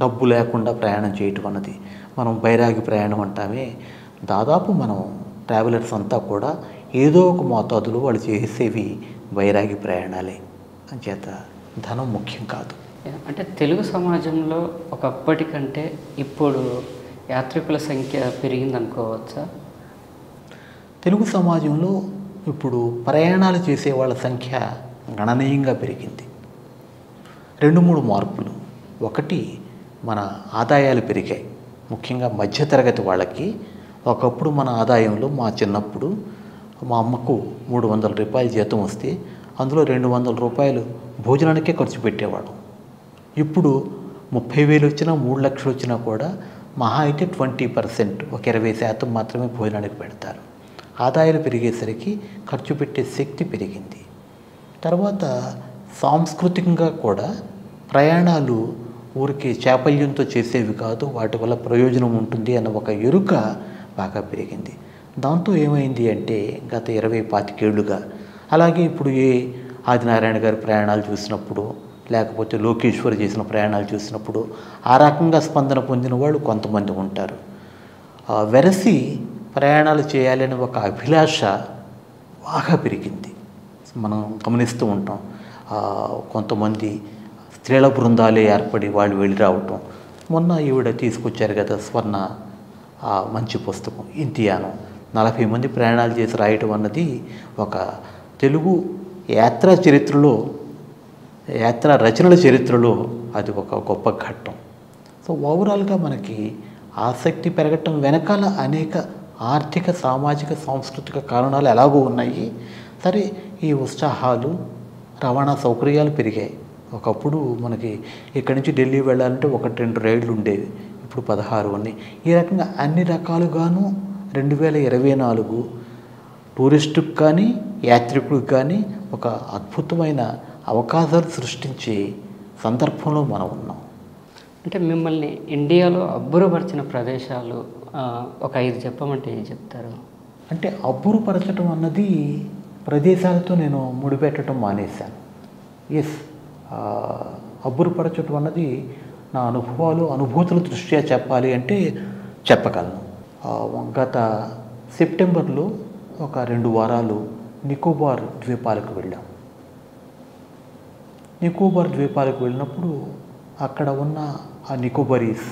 S1: డబ్బు లేకుండా ప్రయాణం చేయటం అన్నది మనం బైరాగి ప్రయాణం అంటామే. దాదాపు మనం ట్రావెలర్స్ అంతా కూడా ఏదో ఒక మోతాదులో వాళ్ళు చేసేవి బైరాగి ప్రయాణాలే. అంచేత ధనం ముఖ్యం కాదు.
S2: అంటే తెలుగు సమాజంలో ఒకప్పటికంటే ఇప్పుడు యాత్రికుల సంఖ్య పెరిగిందనుకోవచ్చా?
S1: తెలుగు సమాజంలో ఇప్పుడు ప్రయాణాలు చేసే వాళ్ళ సంఖ్య గణనీయంగా పెరిగింది. 2-3 మార్పులు. ఒకటి, మన ఆదాయాలు పెరిగాయి. ముఖ్యంగా మధ్యతరగతి వాళ్ళకి. ఒకప్పుడు మన ఆదాయంలో మా చిన్నప్పుడు మా అమ్మకు 300 రూపాయలు జీతం వస్తే అందులో 200 రూపాయలు భోజనానికే ఖర్చు పెట్టేవాడు. ఇప్పుడు 30,000 వచ్చినా 3 లక్షలు వచ్చినా కూడా మహా అయితే 20%, ఒక 20% మాత్రమే భోజనానికి పెడతారు. ఆదాయాలు పెరిగేసరికి ఖర్చు పెట్టే శక్తి పెరిగింది. తర్వాత సాంస్కృతికంగా కూడా ప్రయాణాలు ఊరికి చాపల్యంతో చేసేవి కాదు, వాటి వల్ల ప్రయోజనం ఉంటుంది అన్న ఒక ఎరుక బాగా పెరిగింది. దాంతో ఏమైంది అంటే గత 20-25 ఏళ్ళుగా, అలాగే ఇప్పుడు ఏ ఆదినారాయణ గారి ప్రయాణాలు చూసినప్పుడు, లేకపోతే లోకేశ్వర్ చేసిన ప్రయాణాలు చూసినప్పుడు ఆ రకంగా స్పందన పొందిన వాళ్ళు కొంతమంది ఉంటారు. వెరసి ప్రయాణాలు చేయాలని ఒక అభిలాష బాగా పెరిగింది. మనం గమనిస్తూ ఉంటాం. కొంతమంది స్త్రీల బృందాలే ఏర్పడి వాళ్ళు వెళ్ళి రావటం. మొన్న ఈవిడ తీసుకొచ్చారు కదా స్వర్ణ మంచి పుస్తకం ఇంతియానం, 40 మంది ప్రయాణాలు చేసి రాయటం అన్నది ఒక తెలుగు యాత్రా చరిత్రలో, యాత్రా రచనల చరిత్రలో అది ఒక గొప్ప ఘట్టం. సో ఓవరాల్గా మనకి ఆసక్తి పెరగటం వెనకాల అనేక ఆర్థిక, సామాజిక, సాంస్కృతిక కారణాలు ఎలాగో ఉన్నాయి. సరే, ఈ ఉత్సాహాలు, రవాణా సౌకర్యాలు పెరిగాయి. ఒకప్పుడు మనకి ఇక్కడి నుంచి ఢిల్లీ వెళ్ళాలంటే 1-2 రైళ్లు ఉండేవి, ఇప్పుడు 16 ఉన్నాయి. ఈ రకంగా అన్ని రకాలుగాను 2024 టూరిస్టుకు కానీ యాత్రికులకు కానీ ఒక అద్భుతమైన అవకాశాలు సృష్టించే సందర్భంలో మనం ఉన్నాం.
S2: అంటే మిమ్మల్ని ఇండియాలో అబ్బురపరిచిన ప్రదేశాలు ఒక 5 చెప్పమంటే ఏం చెప్తారు?
S1: అంటే అబ్బురపరచడం అన్నది ప్రదేశాలతో నేను ముడిపెట్టడం మానేశాను. అబ్బురపరచడం అన్నది నా అనుభూతుల దృష్ట్యా చెప్పాలి అంటే చెప్పగలను. గత సెప్టెంబర్లో ఒక 2 వారాలు నికోబార్ ద్వీపాలకు వెళ్ళాం. నికోబార్ ద్వీపాలకు వెళ్ళినప్పుడు అక్కడ ఉన్న ఆ నికోబారీస్,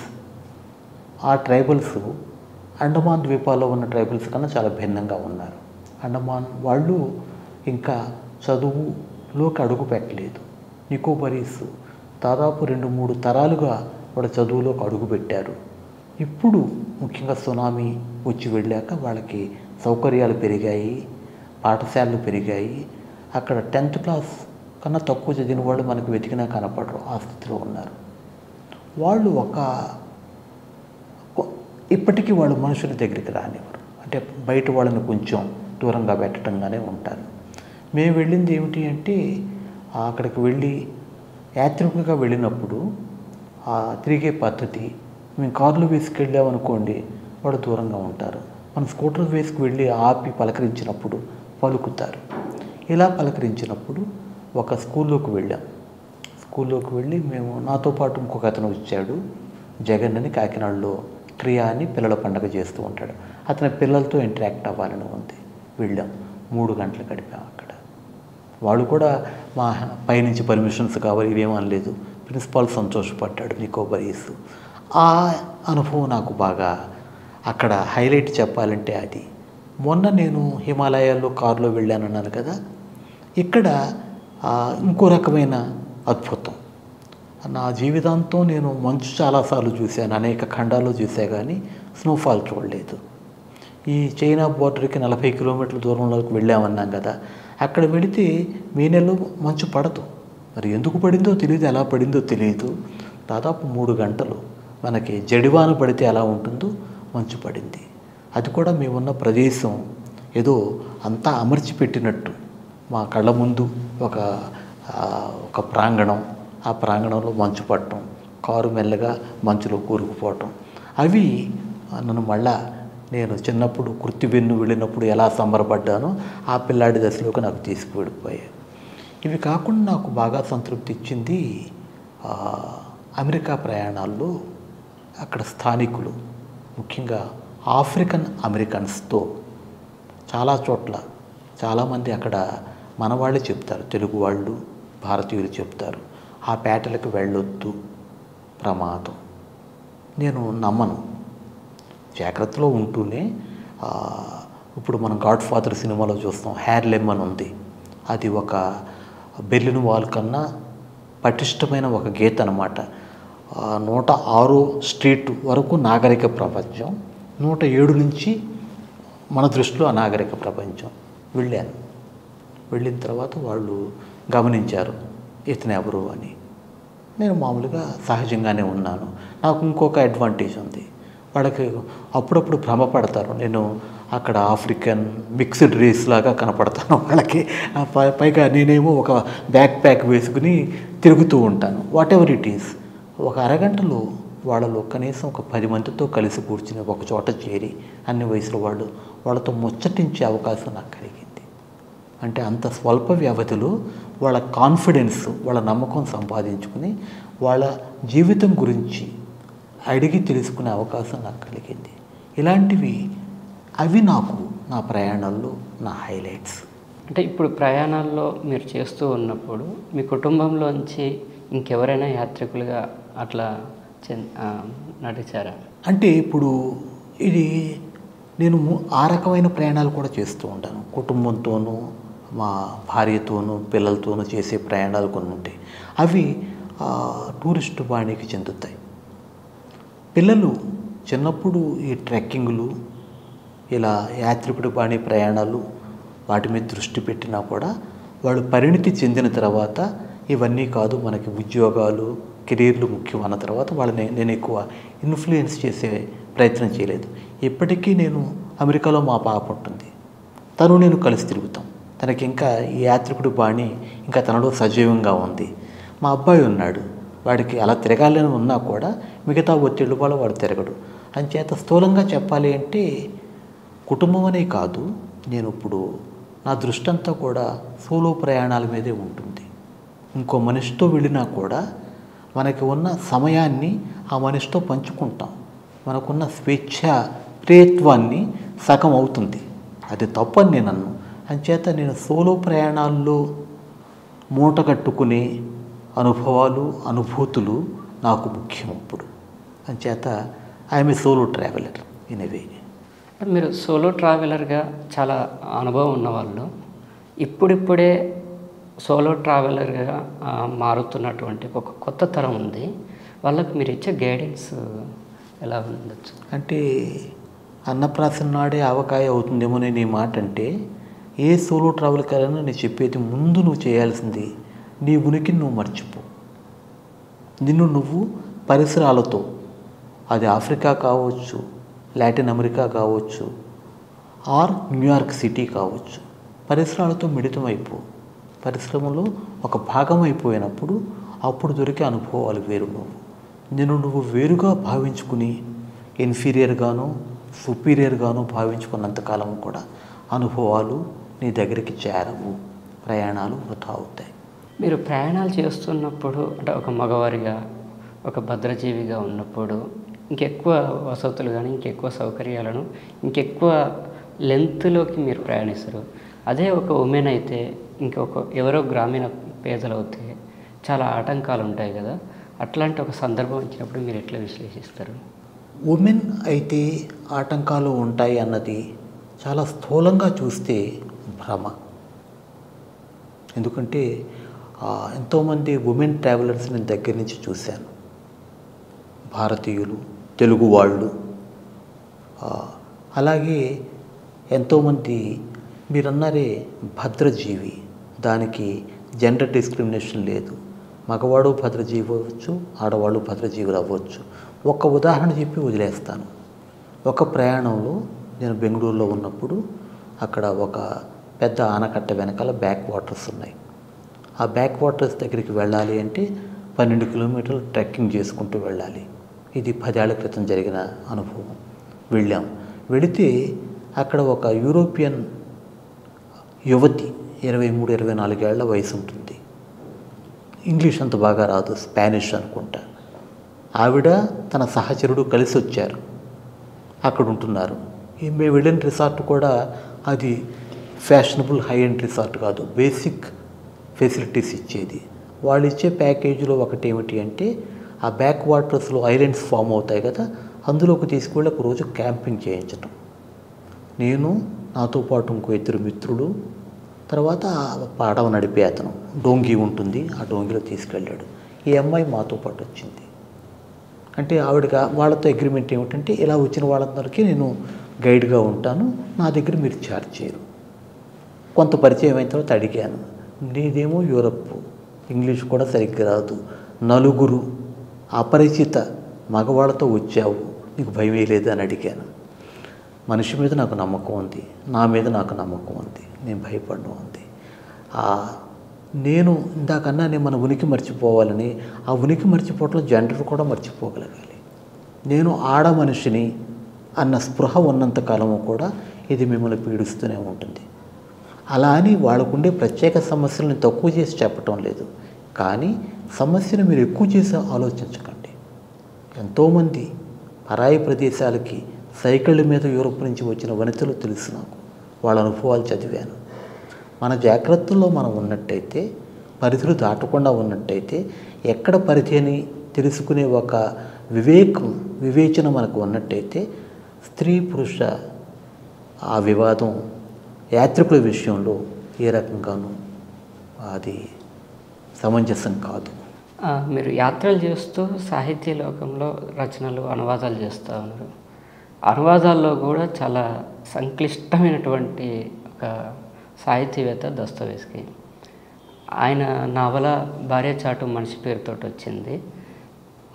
S1: ఆ ట్రైబల్స్ అండమాన్ ద్వీపాల్లో ఉన్న ట్రైబల్స్ కన్నా చాలా భిన్నంగా ఉన్నారు. అండమాన్ వాళ్ళు ఇంకా చదువులోకి అడుగు పెట్టలేదు. నికోబారీస్ దాదాపు 2-3 తరాలుగా వాళ్ళ చదువులోకి అడుగు పెట్టారు. ఇప్పుడు ముఖ్యంగా సునామీ వచ్చి వెళ్ళాక వాళ్ళకి సౌకర్యాలు పెరిగాయి, పాఠశాలలు పెరిగాయి. అక్కడ 10th క్లాస్ కన్నా తక్కువ చదివిన వాళ్ళు మనకు వెతికినా కనపడరు, ఆ స్థితిలో ఉన్నారు. వాళ్ళు ఇప్పటికీ వాళ్ళు మనుషుల దగ్గరికి రానివ్వరు. అంటే బయట వాళ్ళని కొంచెం దూరంగా పెట్టడంగానే ఉంటారు. మేము వెళ్ళింది ఏమిటి అంటే అక్కడికి వెళ్ళి యాత్రికులుగా వెళ్ళినప్పుడు తిరిగే పద్ధతి, మేము కార్లు వేసుకెళ్ళామనుకోండి వాడు దూరంగా ఉంటారు. మనం స్కూటర్ వేసుకు వెళ్ళి ఆపి పలకరించినప్పుడు పలుకుతారు. ఇలా పలకరించినప్పుడు ఒక స్కూల్లోకి వెళ్ళాం. స్కూల్లోకి వెళ్ళి మేము, నాతో పాటు ఇంకొక అతను వచ్చాడు, జగన్ అని, కాకినాడలో క్రియా అని పిల్లల పండుగ చేస్తూ ఉంటాడు. అతని పిల్లలతో ఇంటరాక్ట్ అవ్వాలని ఉంది. వెళ్ళాం, 3 గంటలు గడిపాం అక్కడ. వాళ్ళు కూడా మా పైనుంచి పర్మిషన్స్ కావాలి ఇవేమనలేదు. Principal సంతోషపడ్డాడు, Nicobarese. ఆ అనుభవం నాకు బాగా అక్కడ హైలైట్ చెప్పాలంటే అది. మొన్న నేను హిమాలయాల్లో కారులో వెళ్ళానన్నాను కదా, ఇక్కడ ఇంకో రకమైన అద్భుతం. నా జీవితాంతం నేను మంచు చాలాసార్లు చూశాను, అనేక ఖండాల్లో చూసా, కానీ స్నోఫాల్ చూడలేదు. ఈ చైనా బోర్డర్కి 40 కిలోమీటర్ల దూరంలోకి వెళ్ళామన్నాం కదా, అక్కడ వెళితే మే నెలలో మంచు పడదు. మరి ఎందుకు పడిందో తెలియదు, ఎలా పడిందో తెలియదు. దాదాపు 3 గంటలు మనకి జడివాన పడితే ఎలా ఉంటుందో మంచు పడింది. అది కూడా మేమున్న ప్రదేశం ఏదో అంతా అమర్చిపెట్టినట్టు మా కళ్ళ ముందు ఒక ప్రాంగణం, ఆ ప్రాంగణంలో మంచు పట్టడం, కారు మెల్లగా మంచులో కూరుకుపోవటం, అవి నన్ను మళ్ళా నేను చిన్నప్పుడు కుర్తివెన్ను వెళ్ళినప్పుడు ఎలా సంబరపడ్డానో ఆ పిల్లాడి దశలోకి నాకు తీసుకువెళ్ళిపోయాయి. ఇవి కాకుండా నాకు బాగా సంతృప్తి ఇచ్చింది అమెరికా ప్రయాణాల్లో అక్కడ స్థానికులు, ముఖ్యంగా ఆఫ్రికన్ అమెరికన్స్తో చాలా చోట్ల చాలామంది అక్కడ మనవాళ్ళే చెప్తారు, తెలుగు వాళ్ళు భారతీయులు చెప్తారు, ఆ పేటలకు వెళ్ళొద్దు, ప్రమాదం. నేను నమ్మను. జాగ్రత్తలో ఉంటూనే ఇప్పుడు మనం గాడ్ ఫాదర్ సినిమాలో చూస్తాం, హ్యార్లెమ్ అని ఉంది. అది ఒక బెర్లిన్ వాల్ కన్నా పటిష్టమైన ఒక గీత అనమాట. 106 స్ట్రీట్ వరకు నాగరిక ప్రపంచం, 107 నుంచి మన దృష్టిలో అనాగరిక ప్రపంచం. వెళ్ళిన తర్వాత వాళ్ళు గమనించారు ఇతను ఎవరు అని. నేను మామూలుగా సహజంగానే ఉన్నాను. నాకు ఇంకొక అడ్వాంటేజ్ ఉంది, వాళ్ళకి అప్పుడప్పుడు భ్రమపడతారు, నేను అక్కడ ఆఫ్రికన్ మిక్స్డ్ రేస్ లాగా కనపడతాను వాళ్ళకి. పైగా నేనేమో ఒక బ్యాక్ ప్యాక్ వేసుకుని తిరుగుతూ ఉంటాను. వాట్ ఎవర్ ఇట్ ఈస్, ఒక అరగంటలో వాళ్ళలో కనీసం ఒక 10 మందితో కలిసి కూర్చుని ఒక చోట చేరి అన్ని వయసులో వాళ్ళతో ముచ్చటించే అవకాశం నాకు కలిగింది. అంటే అంత స్వల్ప వ్యవధిలో వాళ్ళ కాన్ఫిడెన్స్, వాళ్ళ నమ్మకం సంపాదించుకుని వాళ్ళ జీవితం గురించి అడిగి తెలుసుకునే అవకాశం నాకు కలిగింది. ఇలాంటివి అవి నాకు నా ప్రయాణాల్లో నా హైలైట్స్.
S2: అంటే ఇప్పుడు ప్రయాణాల్లో మీరు చేస్తూ ఉన్నప్పుడు మీ కుటుంబంలోంచి ఇంకెవరైనా యాత్రికులుగా అట్లా నడిచారా?
S1: అంటే ఇప్పుడు ఇది నేను ఆ రకమైన ప్రయాణాలు కూడా చేస్తూ ఉంటాను. కుటుంబంతోనూ మా భార్యతోనూ పిల్లలతోనూ చేసే ప్రయాణాలు కొన్ని ఉంటాయి. అవి టూరిస్టు బాణికి చెందుతాయి. పిల్లలు చిన్నప్పుడు ఈ ట్రెక్కింగ్లు, ఇలా యాత్రికుడి బాణి ప్రయాణాలు వాటి మీద దృష్టి పెట్టినా కూడా వాళ్ళు పరిణితి చెందిన తర్వాత ఇవన్నీ కాదు, మనకి ఉద్యోగాలు కెరీర్లు ముఖ్యం అన్న తర్వాత వాళ్ళని నేను ఎక్కువ ఇన్ఫ్లుయెన్స్ చేసే ప్రయత్నం చేయలేదు. ఇప్పటికీ నేను అమెరికాలో మా పాప ఉంటుంది, తను నేను కలిసి తిరుగుతాం. తనకి ఇంకా ఈ యాత్రికుడి బాణి ఇంకా తనలో సజీవంగా ఉంది. మా అబ్బాయి ఉన్నాడు, వాడికి అలా తిరగాలని ఉన్నా కూడా మిగతా ఒత్తిళ్ళు వల్ల వాడు తిరగడు. అంచేత స్థూలంగా చెప్పాలి అంటే కుటుంబం అనే కాదు, నేను ఇప్పుడు నా దృష్టి అంతా కూడా సోలో ప్రయాణాల మీదే ఉంటుంది. ఇంకో మనిషితో వెళ్ళినా కూడా మనకి ఉన్న సమయాన్ని ఆ మనిషితో పంచుకుంటాం. మనకున్న స్వేచ్ఛ ప్రియత్వాన్ని సగం అవుతుంది. అది తప్పని నేను అన్ను. అంచేత నేను సోలో ప్రయాణాల్లో మూటగట్టుకునే అనుభవాలు, అనుభూతులు నాకు ముఖ్యం ఇప్పుడు. అంచేత I'm a solo traveller in a way.
S2: మీరు సోలో ట్రావెలర్గా చాలా అనుభవం ఉన్నవాళ్ళు, ఇప్పుడిప్పుడే సోలో ట్రావెలర్గా మారుతున్నటువంటి ఒక కొత్త తరం ఉంది, వాళ్ళకి మీరు ఇచ్చే గైడెన్స్ ఎలా ఉండొచ్చు?
S1: అంటే అన్నప్రాసన నాడే ఆవకాయ అవుతుందేమో నేను ఈ మాట అంటే, ఏ సోలో ట్రావెలర్ అయినా నేను చెప్పేది ముందు నువ్వు చేయాల్సింది నీ ఉనికిని నువ్వు మర్చిపో. నిన్ను నువ్వు పరిసరాలతో, అది ఆఫ్రికా కావచ్చు, లాటిన్ అమెరికా కావచ్చు, ఆర్ న్యూయార్క్ సిటీ కావచ్చు, పరిసరాలతో మిళితమైపో. పరిశ్రమలో ఒక భాగం అయిపోయినప్పుడు అప్పుడు దొరికే అనుభవాలు వేరు. నువ్వు వేరుగా భావించుకుని ఇన్ఫీరియర్గానో సుపీరియర్గానో భావించుకున్నంతకాలం కూడా అనుభవాలు నీ దగ్గరికి చేరవు, ప్రయాణాలు వృధా అవుతాయి.
S2: మీరు ప్రయాణాలు చేస్తున్నప్పుడు అంటే ఒక మగవారిగా, ఒక భద్రజీవిగా ఉన్నప్పుడు ఇంకెక్కువ వసతులు కానీ, ఇంకెక్కువ సౌకర్యాలను, ఇంకెక్కువ లెంత్లోకి మీరు ప్రయాణిస్తారు. అదే ఒక ఉమెన్ అయితే, ఎవరో గ్రామీణ పేదలు అవుతే చాలా ఆటంకాలు ఉంటాయి కదా, అట్లాంటి ఒక సందర్భం వచ్చినప్పుడు మీరు ఎట్లా విశ్లేషిస్తారు?
S1: ఉమెన్ అయితే ఆటంకాలు ఉంటాయి అన్నది చాలా స్థూలంగా చూస్తే భ్రమ. ఎందుకంటే ఎంతోమంది ఉమెన్ ట్రావెలర్స్ నేను దగ్గర నుంచి చూశాను. భారతీయులు, తెలుగు వాళ్ళు, అలాగే ఎంతోమంది మీరన్నారే భద్రజీవి, దానికి జెండర్ డిస్క్రిమినేషన్ లేదు. మగవాడు భద్రజీవి అవ్వచ్చు, ఆడవాళ్ళు భద్రజీవులు అవ్వచ్చు. ఒక ఉదాహరణ చెప్పి వదిలేస్తాను. ఒక ప్రయాణంలో నేను బెంగళూరులో ఉన్నప్పుడు అక్కడ ఒక పెద్ద ఆనకట్ట వెనకాల బ్యాక్ వాటర్స్ ఉన్నాయి. ఆ బ్యాక్ వాటర్స్ దగ్గరికి వెళ్ళాలి అంటే 12 కిలోమీటర్లు ట్రెక్కింగ్ చేసుకుంటూ వెళ్ళాలి. ఇది 10 ఏళ్ల క్రితం జరిగిన అనుభవం. వెళితే అక్కడ ఒక యూరోపియన్ యువతి 23-24 ఏళ్ల వయసు ఉంటుంది. ఇంగ్లీష్ అంత బాగా రాదు, స్పానిష్ అనుకుంటా. ఆవిడ తన సహచరుడు కలిసి వచ్చారు, అక్కడ ఉంటున్నారు. మేము వెళ్ళిన రిసార్ట్ కూడా అది ఫ్యాషనబుల్ హై ఎండ్ రిసార్ట్ కాదు, బేసిక్ ఫెసిలిటీస్ ఇచ్చేది. వాళ్ళు ఇచ్చే ప్యాకేజీలో ఒకటి ఏమిటి అంటే ఆ బ్యాక్ వాటర్స్లో ఐలాండ్స్ ఫామ్ అవుతాయి కదా, అందులోకి తీసుకువెళ్ళి ఒక రోజు క్యాంపింగ్ చేయించటం. నేను, నాతో పాటు ఇంకో 2 మిత్రులు, తర్వాత పడవ నడిపే అతను, డోంగి ఉంటుంది, ఆ డోంగిలో తీసుకెళ్ళాడు. ఈ అమ్మాయి మాతో పాటు వచ్చింది. అంటే ఆవిడగా వాళ్ళతో అగ్రిమెంట్ ఏమిటంటే ఇలా వచ్చిన వాళ్ళందరికీ నేను గైడ్గా ఉంటాను, నా దగ్గర మీరు ఛార్జ్ చేయరు. కొంత పరిచయం అయిన తర్వాత అడిగాను, నీదేమో యూరప్, ఇంగ్లీష్ కూడా సరిగ్గా రాదు, 4 అపరిచిత మగవాళ్ళతో వచ్చావు, నీకు భయం లేదు అని అడిగాను. మనిషి మీద నాకు నమ్మకం ఉంది, నా మీద నాకు నమ్మకం ఉంది, నేను భయపడను ఉంది. నేను ఇందాకన్నా నేను మన ఉనికి మర్చిపోవాలని, ఆ ఉనికి మర్చిపోవటంలో జెండర్ కూడా మర్చిపోగలగాలి. నేను ఆడ మనిషిని అన్న స్పృహ ఉన్నంతకాలము కూడా ఇది మిమ్మల్ని పీడిస్తూనే ఉంటుంది. అలా అని వాళ్ళకుండే ప్రత్యేక సమస్యలను తక్కువ చేసి చెప్పటం లేదు, కానీ సమస్యను మీరు ఎక్కువ చేసి ఆలోచించకండి. ఎంతోమంది పరాయి ప్రదేశాలకి సైకిళ్ళ మీద యూరోప్ నుంచి వచ్చిన వనితలు తెలుసు నాకు, వాళ్ళ అనుభవాలు చదివాను. మన జాగ్రత్తల్లో మనం ఉన్నట్టయితే, పరిధులు దాటకుండా ఉన్నట్టయితే, ఎక్కడ పరిధి అని తెలుసుకునే ఒక వివేచన మనకు ఉన్నట్టయితే, స్త్రీ పురుష ఆ వివాదం యాత్రికుల విషయంలో ఏ రకంగానూ అది సమంజసం కాదు.
S2: మీరు యాత్రలు చేస్తూ సాహిత్య లోకంలో రచనలు, అనువాదాలు చేస్తూ ఉన్నారు. అనువాదాల్లో కూడా చాలా సంక్లిష్టమైనటువంటి ఒక సాహితీవేత్త దస్తోయెవ్స్కీ. ఆయన నవల భార్యాచాటు మనిషి పేరుతో వచ్చింది.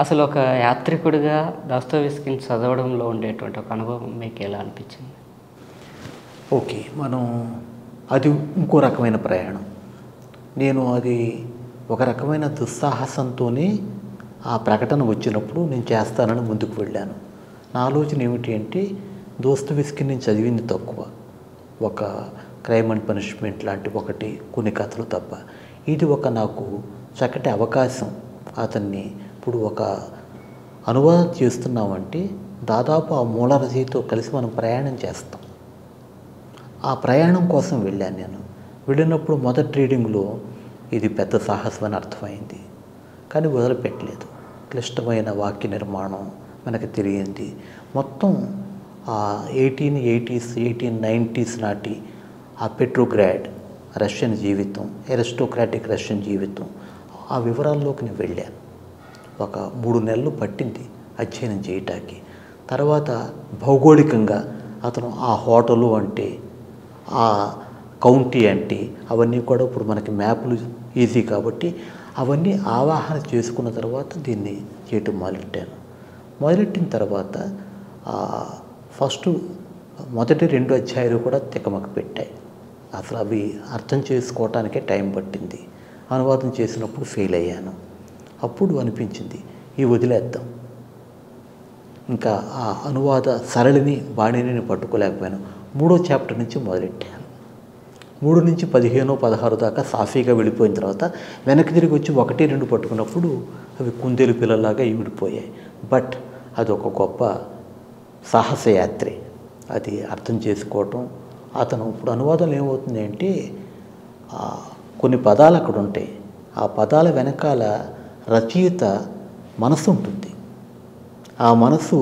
S2: అసలు ఒక యాత్రికుడిగా దస్తోయెవ్స్కీని చదవడంలో ఉండేటువంటి ఒక అనుభవం మీకు ఎలా అనిపించింది?
S1: ఓకే, మనం అది ఇంకో రకమైన ప్రయాణం. నేను అది ఒక రకమైన దుస్సాహసంతోనే ఆ ప్రకటన వచ్చినప్పుడు నేను చేస్తానని ముందుకు వెళ్ళాను. నా ఆలోచన ఏమిటి అంటే, దస్తోయెవ్స్కీ నేను చదివింది తక్కువ, ఒక క్రైమ్ అండ్ పనిష్మెంట్ లాంటి ఒకటి, కొన్ని కథలు తప్ప. ఇది ఒక నాకు చక్కటి అవకాశం. అతన్ని ఇప్పుడు ఒక అనువాదం చేస్తున్నామంటే దాదాపు ఆ మూల రచయితతో కలిసి మనం ప్రయాణం చేస్తాం. ఆ ప్రయాణం కోసం వెళ్ళాను నేను. వెళ్ళినప్పుడు మొదటి రీడింగ్లో ఇది పెద్ద సాహసం అని అర్థమైంది, కానీ వదిలిపెట్టలేదు. క్లిష్టమైన వాక్య నిర్మాణం మనకు తెలియంది. మొత్తం ఆ 1880s 1890s నాటి ఆ పెట్రోగ్రాడ్ రష్యన్ జీవితం, అరిస్టోక్రాటిక్ రష్యన్ జీవితం, ఆ వివరాల్లోకి నేను వెళ్ళాను. ఒక 3 నెలలు పట్టింది అధ్యయనం చేయటానికి. తర్వాత భౌగోళికంగా అతను ఆ హోటలు అంటే, ఆ కౌంటీ అంటే, అవన్నీ కూడా ఇప్పుడు మనకి మ్యాప్లు ఈజీ కాబట్టి అవన్నీ ఆవాహన చేసుకున్న తర్వాత దీన్ని చేయటం మొదలెట్టిన తర్వాత మొదటి 2 అధ్యాయాలు కూడా తికమక పెట్టాయి. అసలు అవి అర్థం చేసుకోవటానికే టైం పట్టింది. అనువాదం చేసినప్పుడు ఫెయిల్ అయ్యాను. అప్పుడు అనిపించింది ఈ వదిలేద్దాం, ఇంకా ఆ అనువాద సరళిని బాణిని పట్టుకోలేకపోయాను. 3వ చాప్టర్ నుంచి మొదలెట్టాను. 3 నుంచి 15, 16 దాకా సాఫీగా వెళ్ళిపోయిన తర్వాత వెనక్కి తిరిగి వచ్చి 1, 2 పట్టుకున్నప్పుడు అవి కుందేలు పిల్లలాగా ఈవిడిపోయాయి. బట్ అది ఒక గొప్ప సాహసయాత్రే, అది అర్థం చేసుకోవటం. అతను ఇప్పుడు అనువాదంలో ఏమవుతుంది అంటే, కొన్ని పదాలు అక్కడ ఉంటాయి, ఆ పదాల వెనకాల రచయిత మనసు ఉంటుంది. ఆ మనసు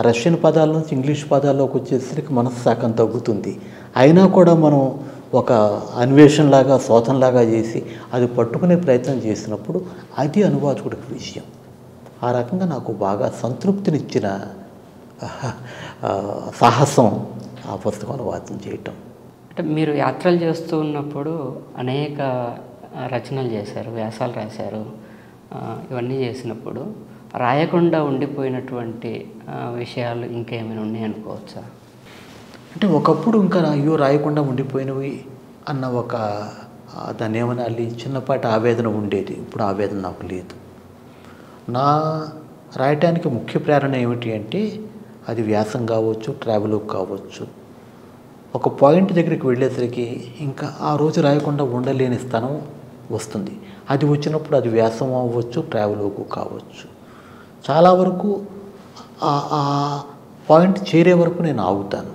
S1: రష్యన్ పదాల నుంచి ఇంగ్లీష్ పదాల్లోకి వచ్చేసరికి మనసు శాఖం తగ్గుతుంది. అయినా కూడా మనం ఒక అన్వేషణలాగా, శోధనలాగా చేసి అది పట్టుకునే ప్రయత్నం చేసినప్పుడు అది అనువాదకుడికి విషయం. ఆ రకంగా నాకు బాగా సంతృప్తినిచ్చిన సాహసం ఆ పుస్తకం అనువాదం చేయటం.
S2: అంటే మీరు యాత్రలు చేస్తూ ఉన్నప్పుడు అనేక రచనలు చేశారు, వ్యాసాలు రాశారు, ఇవన్నీ చేసినప్పుడు రాయకుండా ఉండిపోయినటువంటి విషయాలు ఇంకేమైనా ఉన్నాయనుకోవచ్చా?
S1: అంటే ఒకప్పుడు ఇంకా అయ్యో రాయకుండా ఉండిపోయినవి అన్న ఒక దాన్ని ఏమనాలి, చిన్నపాటి ఆవేదన ఉండేది. ఇప్పుడు ఆవేదన నాకు లేదు. నా రాయటానికి ముఖ్య ప్రేరణ ఏమిటి అంటే అది వ్యాసం కావచ్చు, ట్రావెల్ కావచ్చు. ఒక పాయింట్ దగ్గరికి వెళ్ళేసరికి ఇంకా ఆ రోజు రాయకుండా ఉండలేని స్థానం వస్తుంది. అది వచ్చినప్పుడు అది వ్యాసం అవ్వచ్చు, ట్రావెల్ కావచ్చు. చాలా వరకు ఆ పాయింట్ చేరే వరకు నేను ఆగుతాను.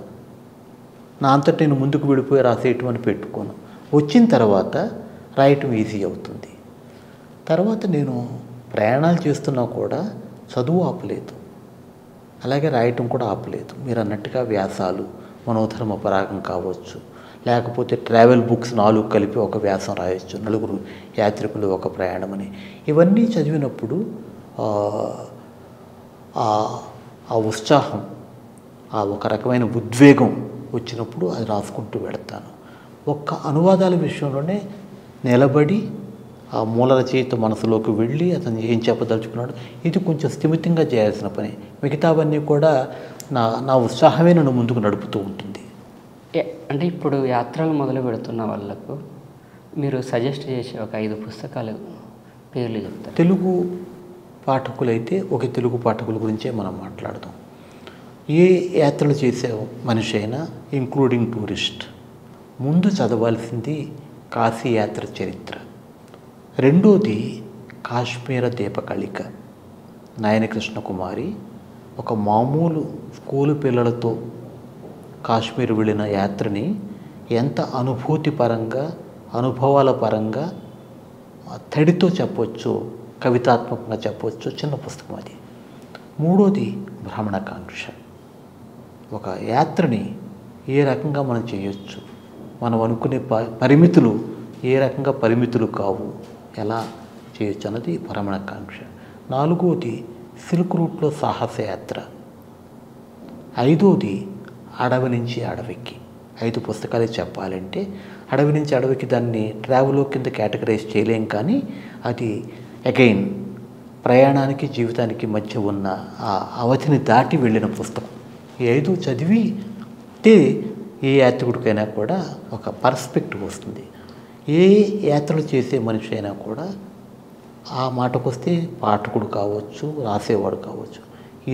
S1: నా అంతటి నేను ముందుకు వెళ్ళిపోయి రాసేయటం అని పెట్టుకోను. వచ్చిన తర్వాత రాయటం ఈజీ అవుతుంది. తర్వాత నేను ప్రయాణాలు చేస్తున్నా కూడా చదువు ఆపలేదు, అలాగే రాయటం కూడా ఆపలేదు. మీరు అన్నట్టుగా వ్యాసాలు, మనోధర్మ పరాగం కావచ్చు, లేకపోతే ట్రావెల్ బుక్స్ 4 కలిపి ఒక వ్యాసం రాయొచ్చు, 4 యాత్రికులు ఒక ప్రయాణం అని. ఇవన్నీ చదివినప్పుడు ఆ ఉత్సాహం, ఆ ఒక రకమైన ఉద్వేగం వచ్చినప్పుడు అది రాసుకుంటూ వెళతాను. ఒక్క అనువాదాల విషయంలోనే నిలబడి ఆ మూల రచయిత మనసులోకి వెళ్ళి అతను ఏం చెప్పదలుచుకున్నాడు, ఇది కొంచెం స్థిమితంగా చేయాల్సిన పని. మిగతావన్నీ కూడా నా ఉత్సాహమే నన్ను ముందుకు నడుపుతూ ఉంటుంది.
S2: అంటే ఇప్పుడు యాత్రలు మొదలు పెడుతున్న వాళ్ళకు మీరు సజెస్ట్ చేసే ఒక 5 పుస్తకాలు పేర్లు చెప్తారు?
S1: తెలుగు పాఠకులైతే ఒక తెలుగు పాఠకుల గురించే మనం మాట్లాడదాం. ఏ యాత్రలు చేసే మనిషి అయినా, ఇంక్లూడింగ్ టూరిస్ట్, ముందు చదవాల్సింది కాశీ యాత్ర చరిత్ర. రెండోది కాశ్మీర దీపకళిక. నయన కృష్ణకుమారి ఒక మామూలు స్కూలు పిల్లలతో కాశ్మీర్ వెళ్ళిన యాత్రని ఎంత అనుభూతి పరంగా, అనుభవాల పరంగా తడితో చెప్పొచ్చు, కవితాత్మకంగా చెప్పొచ్చు. చిన్న పుస్తకం అది. మూడోది భ్రమణకాంక్ష. ఒక యాత్రని ఏ రకంగా మనం చేయొచ్చు, మనం అనుకునే పరిమితులు ఏ రకంగా పరిమితులు కావు, ఎలా చేయొచ్చు అన్నది భ్రమణకాంక్ష. నాలుగోది సిల్క్ రూట్లో సాహసయాత్ర. ఐదోది అడవి నుంచి అడవికి. 5 పుస్తకాలే చెప్పాలంటే అడవి నుంచి అడవికి దాన్ని ట్రావెల్ కింద కేటగరైజ్ చేయలేం, కానీ అది అగైన్ ప్రయాణానికి జీవితానికి మధ్య ఉన్న ఆ అవధిని దాటి వెళ్ళిన పుస్తకం. ఈ 5 చదివితే ఏ యాత్రికుడికైనా కూడా ఒక పర్స్పెక్టివ్ వస్తుంది. ఏ యాత్రలు చేసే మనిషి అయినా కూడా ఆ మాటకొస్తే పాఠకుడు కావచ్చు, రాసేవాడు కావచ్చు,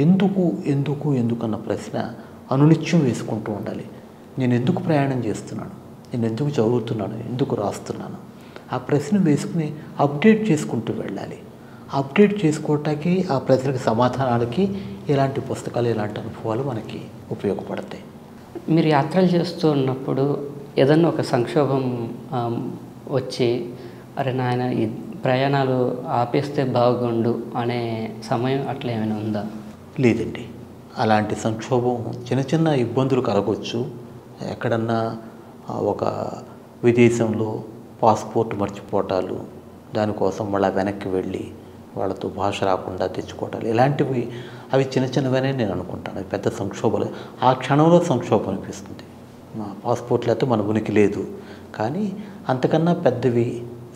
S1: ఎందుకు అన్న ప్రశ్న అనునిత్యం వేసుకుంటూ ఉండాలి. నేను ఎందుకు ప్రయాణం చేస్తున్నాను, నేను ఎందుకు చదువుతున్నాను, ఎందుకు రాస్తున్నాను, ఆ ప్రశ్న వేసుకుని అప్డేట్ చేసుకుంటూ వెళ్ళాలి. అప్డేట్ చేసుకోవటానికి, ఆ ప్రశ్నకి సమాధానాలకి ఇలాంటి పుస్తకాలు, ఇలాంటి అనుభవాలు మనకి ఉపయోగపడతాయి.
S2: మీరు యాత్రలు చేస్తూ ఉన్నప్పుడు ఏదన్నా ఒక సంక్షోభం వచ్చి అరే నాయన ఈ ప్రయాణాలు ఆపేస్తే బాగుండు అనే సమయం అట్లా ఏమైనా ఉందా?
S1: లేదండి. అలాంటి సంక్షోభం చిన్న ఇబ్బందులు కలగవచ్చు. ఎక్కడన్నా ఒక విదేశంలో పాస్పోర్ట్ మర్చిపోవటాలు, దానికోసం మళ్ళీ వెనక్కి వెళ్ళి వాళ్ళతో భాష రాకుండా తెచ్చుకోవటాలు, ఇలాంటివి అవి చిన్నవనే నేను అనుకుంటాను. అవి పెద్ద సంక్షోభాలు. ఆ క్షణంలో సంక్షోభం అనిపిస్తుంది. మా పాస్పోర్ట్ లేకపోతే మన ఉనికి లేదు. కానీ అంతకన్నా పెద్దవి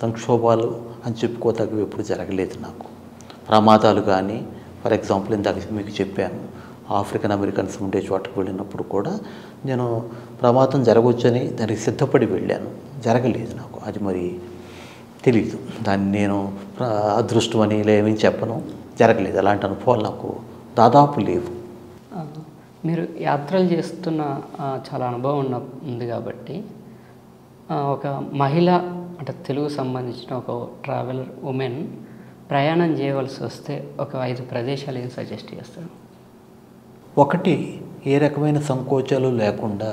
S1: సంక్షోభాలు అని చెప్పుకోదగ్గవి ఎప్పుడు జరగలేదు నాకు. ప్రమాదాలు కానీ, ఫర్ ఎగ్జాంపుల్ ఇందాక మీకు చెప్పాను, ఆఫ్రికన్ అమెరికన్స్ ఉండే చోటకు వెళ్ళినప్పుడు కూడా నేను ప్రమాదం జరగవచ్చని దానికి సిద్ధపడి వెళ్ళాను. జరగలేదు నాకు. అది మరి తెలీదు. దాన్ని నేను అదృష్టం అని ఇలా ఏమీ చెప్పను. జరగలేదు. అలాంటి అనుభవాలు నాకు దాదాపు లేవు.
S2: మీరు యాత్రలు చేస్తున్న చాలా అనుభవం ఉంది కాబట్టి ఒక మహిళ అంటే తెలుగు సంబంధించిన ఒక ట్రావెలర్ ఉమెన్ ప్రయాణం చేయవలసి వస్తే ఒక 5 ప్రదేశాలు ఏం సజెస్ట్ చేస్తారు?
S1: ఒకటి, ఏ రకమైన సంకోచాలు లేకుండా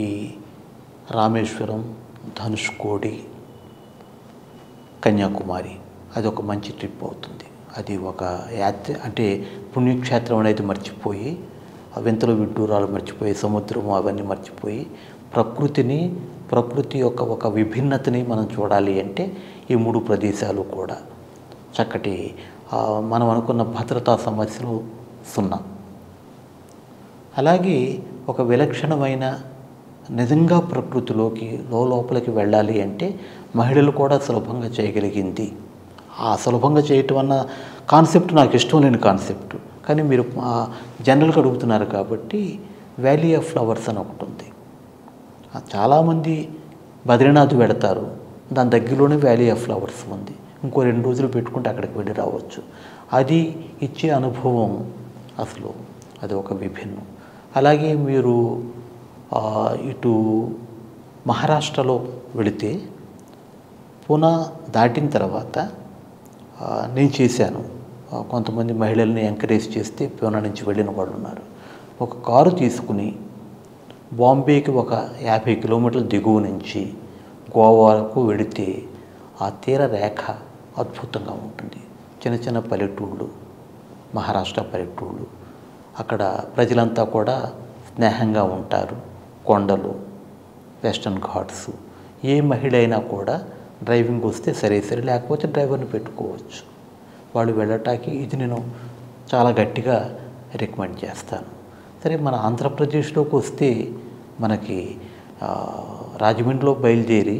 S1: ఈ రామేశ్వరం, ధనుష్కోడి, కన్యాకుమారి అది ఒక మంచి ట్రిప్ అవుతుంది. అది ఒక యాత్ర అంటే పుణ్యక్షేత్రం అనేది మర్చిపోయి, వింతలు విడ్డూరాలు మర్చిపోయి, సముద్రము అవన్నీ మర్చిపోయి, ప్రకృతి యొక్క ఒక విభిన్నతని మనం చూడాలి అంటే ఈ 3 ప్రదేశాలు కూడా చక్కటి, మనం అనుకున్న భద్రతా సమస్యలు 0. అలాగే ఒక విలక్షణమైన నిజంగా ప్రకృతిలోకి లోపలికి వెళ్ళాలి అంటే మహిళలు కూడా సులభంగా చేయగలిగింది సులభంగా చేయటం అన్న కాన్సెప్ట్ నాకు ఇష్టం లేని కాన్సెప్ట్. కానీ మీరు జనరల్గా అడుగుతున్నారు కాబట్టి వ్యాలీ ఆఫ్ ఫ్లవర్స్ అని ఒకటి ఉంది. చాలామంది బద్రీనాథ్ వెళతారు, దాని దగ్గరలోనే వ్యాలీ ఆఫ్ ఫ్లవర్స్ ఉంది. ఇంకో 2 రోజులు పెట్టుకుంటే అక్కడికి వెళ్ళి రావచ్చు. అది ఇచ్చే అనుభవం అసలు అది ఒక విభిన్నం. అలాగే మీరు ఇటు మహారాష్ట్రలో వెళితే పూనా దాటిన తర్వాత నేను చేశాను. కొంతమంది మహిళల్ని ఎంకరేజ్ చేస్తే పూనా నుంచి వెళ్ళిన వాళ్ళు ఉన్నారు. ఒక కారు తీసుకుని బాంబేకి ఒక 50 కిలోమీటర్ల దిగువ నుంచి గోవా వరకు వెళితే ఆ తీర రేఖ అద్భుతంగా ఉంటుంది. చిన్న చిన్న పల్లెటూళ్ళు, మహారాష్ట్ర పల్లెటూళ్ళు. అక్కడ ప్రజలంతా కూడా స్నేహంగా ఉంటారు. కొండలు, వెస్టర్న్ ఘాట్స్. ఏ మహిళ అయినా కూడా డ్రైవింగ్ వస్తే సరే లేకపోతే డ్రైవర్ని పెట్టుకోవచ్చు. వాళ్ళు వెళ్ళటానికి ఇది నేను చాలా గట్టిగా రికమెండ్ చేస్తాను. సరే, మన ఆంధ్రప్రదేశ్లోకి వస్తే మనకి రాజమండ్రిలో బయలుదేరి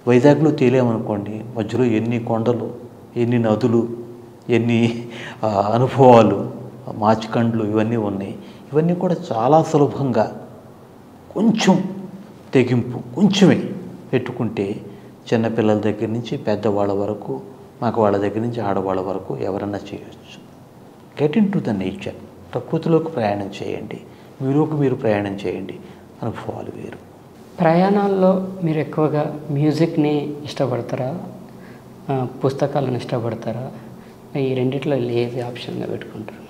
S1: వైజాగ్లో తేలామనుకోండి, మధ్యలో ఎన్ని కొండలు, ఎన్ని నదులు, ఎన్ని అనుభవాలు, మాచికండ్లు ఇవన్నీ ఉన్నాయి. ఇవన్నీ కూడా చాలా సులభంగా కొంచెం తెగింపు కొంచెమే పెట్టుకుంటే చిన్నపిల్లల దగ్గర నుంచి పెద్దవాళ్ళ వరకు, మగవాళ్ళ దగ్గర నుంచి ఆడవాళ్ళ వరకు ఎవరన్నా చేయొచ్చు. Get into the nature. ప్రకృతిలోకి ప్రయాణం చేయండి, మీలోకి మీరు ప్రయాణం చేయండి. అనుభవాలు వేరు.
S2: ప్రయాణాల్లో మీరు ఎక్కువగా మ్యూజిక్ని ఇష్టపడతారా, పుస్తకాలను ఇష్టపడతారా? ఈ రెండిట్లో ఏది ఆప్షన్గా పెట్టుకుంటారు?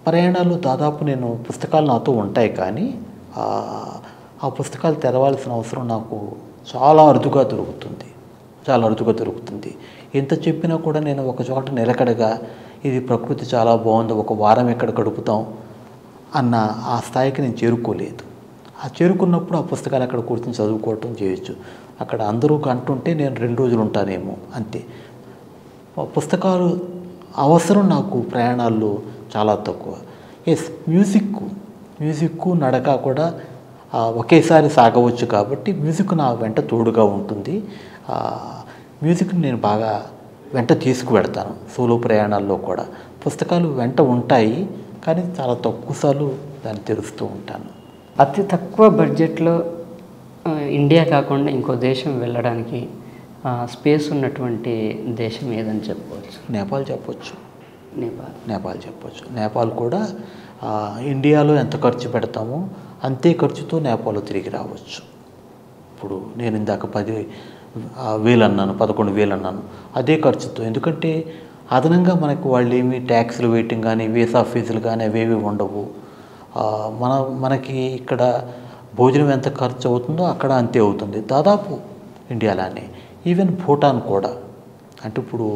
S1: ప్రయాణాలు దాదాపు నేను పుస్తకాలు నాతో ఉంటాయి, కానీ ఆ పుస్తకాలు తెరవాల్సిన అవసరం నాకు చాలా అరుదుగా దొరుకుతుంది. ఎంత చెప్పినా కూడా నేను ఒక చోట నిలకడగా ఇది ప్రకృతి చాలా బాగుంది, ఒక వారం ఎక్కడ గడుపుతాం అన్న ఆ స్థాయికి నేను చేరుకోలేదు. ఆ చేరుకున్నప్పుడు ఆ పుస్తకాలు అక్కడ కూర్చొని చదువుకోవటం చేయొచ్చు. అక్కడ అందరూ కంటుంటే నేను 2 రోజులు ఉంటానేమో, అంతే. పుస్తకాలు అవసరం నాకు ప్రయాణాల్లో చాలా తక్కువ. మ్యూజిక్ నడక కూడా ఒకేసారి సాగవచ్చు కాబట్టి మ్యూజిక్ నా వెంట తోడుగా ఉంటుంది. మ్యూజిక్ని నేను బాగా వెంట తీసుకువెడతాను. సోలో ప్రయాణాల్లో కూడా పుస్తకాలు వెంట ఉంటాయి, కానీ చాలా తక్కువసార్లు దాన్ని తెరుస్తూ ఉంటాను.
S2: అతి తక్కువ బడ్జెట్లో ఇండియా కాకుండా ఇంకో దేశం వెళ్ళడానికి స్పేస్ ఉన్నటువంటి దేశం ఏదని చెప్పవచ్చు?
S1: నేపాల్ చెప్పవచ్చు. నేపాల్ కూడా ఇండియాలో ఎంత ఖర్చు పెడతామో అంతే ఖర్చుతో నేపాల్లో తిరిగి రావచ్చు. ఇప్పుడు నేను ఇందాక 10,000 అన్నాను, 11,000 అన్నాను, అదే ఖర్చుతో. ఎందుకంటే అదనంగా మనకు వాళ్ళు ఏమి ట్యాక్స్లు వెయిటింగ్ కానీ, వీసా ఫీజులు కానీ అవేవి ఉండవు. మనకి ఇక్కడ భోజనం ఎంత ఖర్చు అవుతుందో అక్కడ అంతే అవుతుంది, దాదాపు ఇండియాలోనే. ఈవెన్ భూటాన్ కూడా. అంటే ఇప్పుడు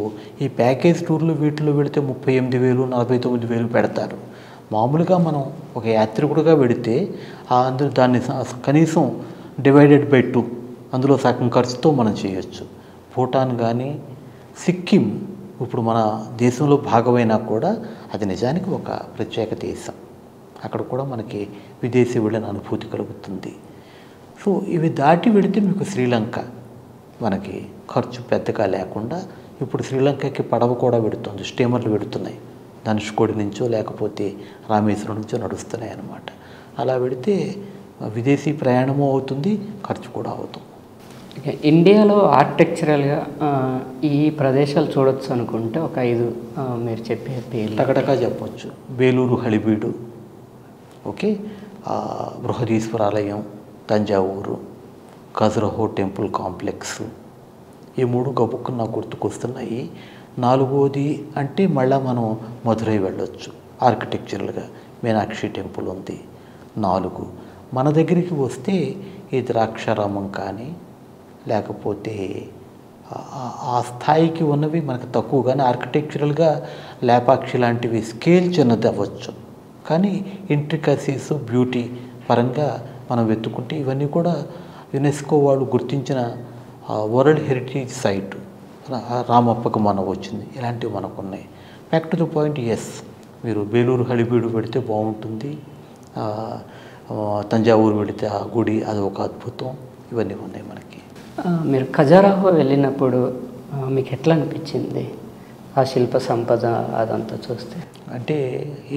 S1: ఈ ప్యాకేజ్ టూర్లు వీటిలో వెళితే 38,000, 49,000 పెడతారు. మామూలుగా మనం ఒక యాత్రికుడిగా వెళితే అందులో దాన్ని కనీసం డివైడెడ్ బై 2, అందులో సగం ఖర్చుతో మనం చేయొచ్చు. భూటాన్ కానీ, సిక్కిం ఇప్పుడు మన దేశంలో భాగమైనా కూడా అది నిజానికి ఒక ప్రత్యేక దేశం. అక్కడ కూడా మనకి విదేశీ వెళ్ళిన అనుభూతి కలుగుతుంది. సో ఇవి దాటి వెళితే మీకు శ్రీలంక మనకి ఖర్చు పెద్దగా లేకుండా, ఇప్పుడు శ్రీలంకకి పడవ కూడా వెడుతుంది, స్టీమర్లు వెడుతున్నాయి. ధనుష్కోడి నుంచో లేకపోతే రామేశ్వరం నుంచో నడుస్తున్నాయి అన్నమాట. అలా వెళితే విదేశీ ప్రయాణము అవుతుంది, ఖర్చు కూడా అవుతుంది.
S2: ఇండియాలో ఆర్కిటెక్చరల్గా ఈ ప్రదేశాలు చూడొచ్చు అనుకుంటే ఒక 5 మీరు చెప్పే పేర్లు
S1: టకటకా చెప్పొచ్చు. Belur Halebidu, okay, Brihadeeswaralayam, Thanjavur, Khajuraho temple complex, ఈ 3 గబుక్కులు నాకు గుర్తుకొస్తున్నాయి. 4వది అంటే మళ్ళీ మనం మధురై వెళ్ళొచ్చు. ఆర్కిటెక్చరల్గా మీనాక్షి టెంపుల్ ఉంది. 4 మన దగ్గరికి వస్తే ఈ ద్రాక్షారామం కానీ, లేకపోతే ఆ స్థాయికి ఉన్నవి మనకు తక్కువ, కానీ ఆర్కిటెక్చరల్గా లేపాక్షి లాంటివి స్కేల్ చిన్నది అవ్వచ్చు, కానీ ఇంట్రికసీస్ బ్యూటీ పరంగా మనం వెతుక్కుంటే ఇవన్నీ కూడా యునెస్కో వాళ్ళు గుర్తించిన వరల్డ్ హెరిటేజ్ సైట్. రామప్పకు మనం వచ్చింది, ఇలాంటివి మనకు ఉన్నాయి. Back to the point, yes, మీరు బేలూరు హళిబీడు పెడితే బాగుంటుంది. తంజావూరు వెళితే ఆ గుడి, అది ఒక అద్భుతం. ఇవన్నీ ఉన్నాయి మనకి.
S2: మీరు ఖజురహో వెళ్ళినప్పుడు మీకు ఎట్లా అనిపించింది ఆ శిల్ప సంపద అదంతా చూస్తే?
S1: అంటే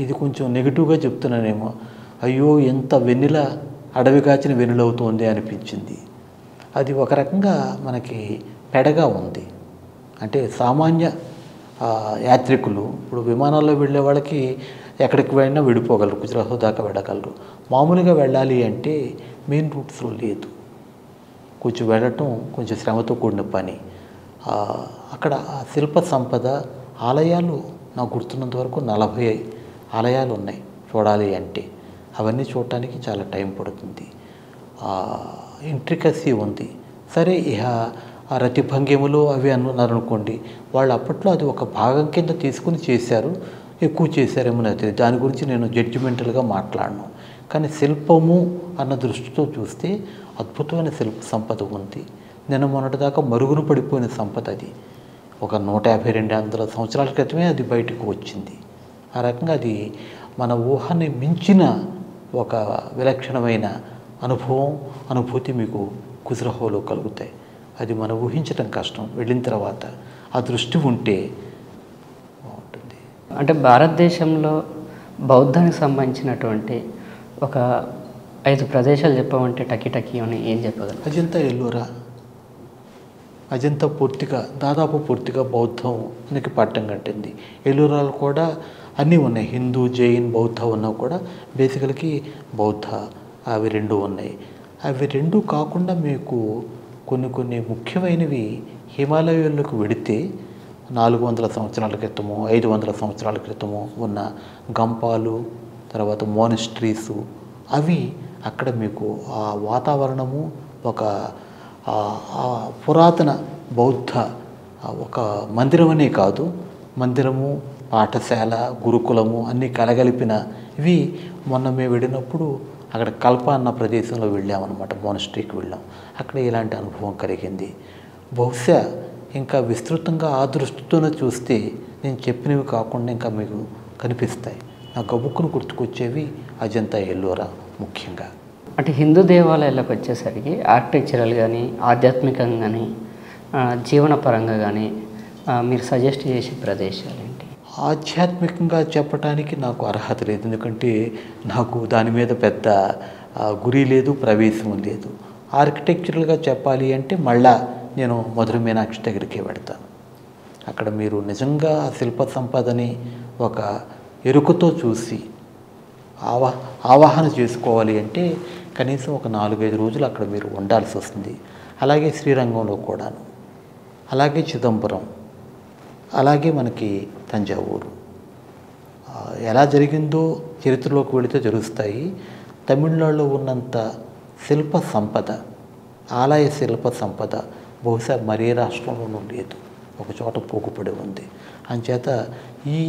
S1: ఇది కొంచెం నెగిటివ్గా చెప్తున్నానేమో, అయ్యో ఎంత వెన్నెల అడవి కాచిన వెన్నెలవుతోంది అనిపించింది. అది ఒక రకంగా మనకి పెడగా ఉంది. అంటే సామాన్య యాత్రికులు ఇప్పుడు విమానాల్లో వెళ్ళే వాళ్ళకి ఎక్కడికి వెళ్ళినా విడిపోగలరు, గుజరాత్ దాకా వెళ్ళగలరు. మామూలుగా వెళ్ళాలి అంటే మెయిన్ రూట్స్లో లేదు, కొంచెం వెళ్ళటం కొంచెం శ్రమతో కూడిన పని. అక్కడ శిల్ప సంపద ఆలయాలు నాకు గుర్తున్నంత వరకు 40 ఆలయాలు ఉన్నాయి చూడాలి అంటే. అవన్నీ చూడటానికి చాలా టైం పడుతుంది, ఇంట్రికసీ ఉంది. సరే ఇహ ఆ రతి భంగిమలు అవి అన్నారు అనుకోండి, వాళ్ళు అప్పట్లో అది ఒక భాగం కింద తీసుకుని చేశారు, ఎక్కువ చేశారేమో నాకు తెలియదు. దాని గురించి నేను జడ్జిమెంటల్గా మాట్లాడను. కానీ శిల్పము అన్న దృష్టితో చూస్తే అద్భుతమైన శిల్ప సంపద ఉంది. నిన్న మొన్నటిదాకా మరుగున పడిపోయిన సంపద అది. ఒక 150-200 సంవత్సరాల క్రితమే అది బయటకు వచ్చింది. ఆ రకంగా అది మన ఊహని మించిన ఒక విలక్షణమైన అనుభూతి మీకు ఖజురహోలో కలుగుతాయి. అది మనం ఊహించడం కష్టం, వెళ్ళిన తర్వాత ఆ దృష్టి ఉంటే బాగుంటుంది.
S2: అంటే భారతదేశంలో బౌద్ధానికి సంబంధించినటువంటి ఒక 5 ప్రదేశాలు చెప్పమంటే టకి అని ఏం చెప్పగలరు?
S1: అజంతా ఎల్లోరా, అజంతా దాదాపు పూర్తిగా బౌద్ధానికి పట్టం కట్టింది. ఎల్లోరాలు కూడా అన్నీ ఉన్నాయి, హిందూ, జైన్, బౌద్ధ ఉన్నా కూడా బేసికల్కి బౌద్ధ అవి 2 ఉన్నాయి. అవి 2 కాకుండా మీకు కొన్ని ముఖ్యమైనవి హిమాలయాలకు వెడితే 400 సంవత్సరాల క్రితము, 500 సంవత్సరాల క్రితము ఉన్న గంపాలు, తర్వాత మోనస్ట్రీసు, అవి అక్కడ మీకు ఆ వాతావరణము ఒక పురాతన బౌద్ధ ఒక మందిరం అనే కాదు, మందిరము, పాఠశాల, గురుకులము అన్నీ కలగలిపిన ఇవి. మొన్న మేము వెళ్ళినప్పుడు అక్కడ కల్ప అన్న ప్రదేశంలో వెళ్ళామన్నమాట, మోనస్ట్రీకి వెళ్ళాం. అక్కడ ఇలాంటి అనుభవం కలిగింది. బహుశా ఇంకా విస్తృతంగా ఆ దృష్టితోనే చూస్తే నేను చెప్పినవి కాకుండా ఇంకా మీకు కనిపిస్తాయి. నా గబుక్కును గుర్తుకొచ్చేవి అజంతా ఎల్లోరా ముఖ్యంగా.
S2: అంటే హిందూ దేవాలయాలకు వచ్చేసరికి ఆర్కిటెక్చరల్ కానీ, ఆధ్యాత్మికంగా కానీ, జీవనపరంగా కానీ మీరు సజెస్ట్ చేసే ప్రదేశాలు ఏంటి?
S1: ఆధ్యాత్మికంగా చెప్పడానికి నాకు అర్హత లేదు, ఎందుకంటే నాకు దాని మీద పెద్ద గురి లేదు, ప్రవేశం లేదు. ఆర్కిటెక్చరల్గా చెప్పాలి అంటే మళ్ళా నేను మధుర మీనాక్షి దగ్గరికి వెడతాను. అక్కడ మీరు నిజంగా శిల్ప సంపదని ఒక ఎరుకతో చూసి ఆవాహన చేసుకోవాలి అంటే కనీసం ఒక 4-5 రోజులు అక్కడ మీరు ఉండాల్సి వస్తుంది. అలాగే శ్రీరంగంలో కూడాను, అలాగే చిదంబరం, అలాగే మనకి తంజావూరు. ఎలా జరిగిందో చరిత్రలోకి వెళితే తెలుస్తాయి. తమిళనాడులో ఉన్నంత శిల్ప సంపద, ఆలయ శిల్ప సంపద బహుశా మరే రాష్ట్రంలోనూ లేదు, ఒక చోట పోగుపడి ఉంది. అంచేత ఈ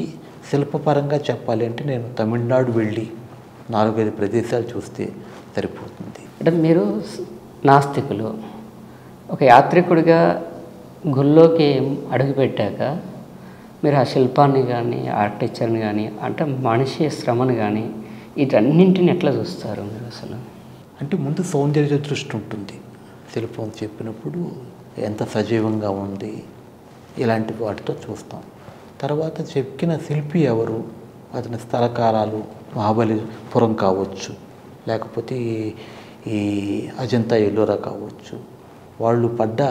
S1: శిల్పపరంగా చెప్పాలి అంటే నేను తమిళనాడు వెళ్ళి 4-5 ప్రదేశాలు చూస్తే సరిపోతుంది.
S2: అంటే మీరు నాస్తికులు, ఒక యాత్రికుడిగా గుళ్ళోకి అడుగుపెట్టాక మీరు ఆ శిల్పాన్ని కానీ, ఆర్కిటెక్చర్ని కానీ, అంటే మనిషి శ్రమను కానీ వీటన్నింటిని ఎట్లా చూస్తారు మీరు అసలు?
S1: అంటే ముందు సౌందర్య దృష్టి ఉంటుంది. శిల్పం చెప్పినప్పుడు ఎంత సజీవంగా ఉంది ఇలాంటి వాటితో చూస్తాం. తర్వాత చెక్కిన శిల్పి ఎవరు, అతని స్థలకాలాలు, మహాబలిపురం కావచ్చు, లేకపోతే ఈ అజంతా ఎల్లోరా కావచ్చు, వాళ్ళు పడ్డ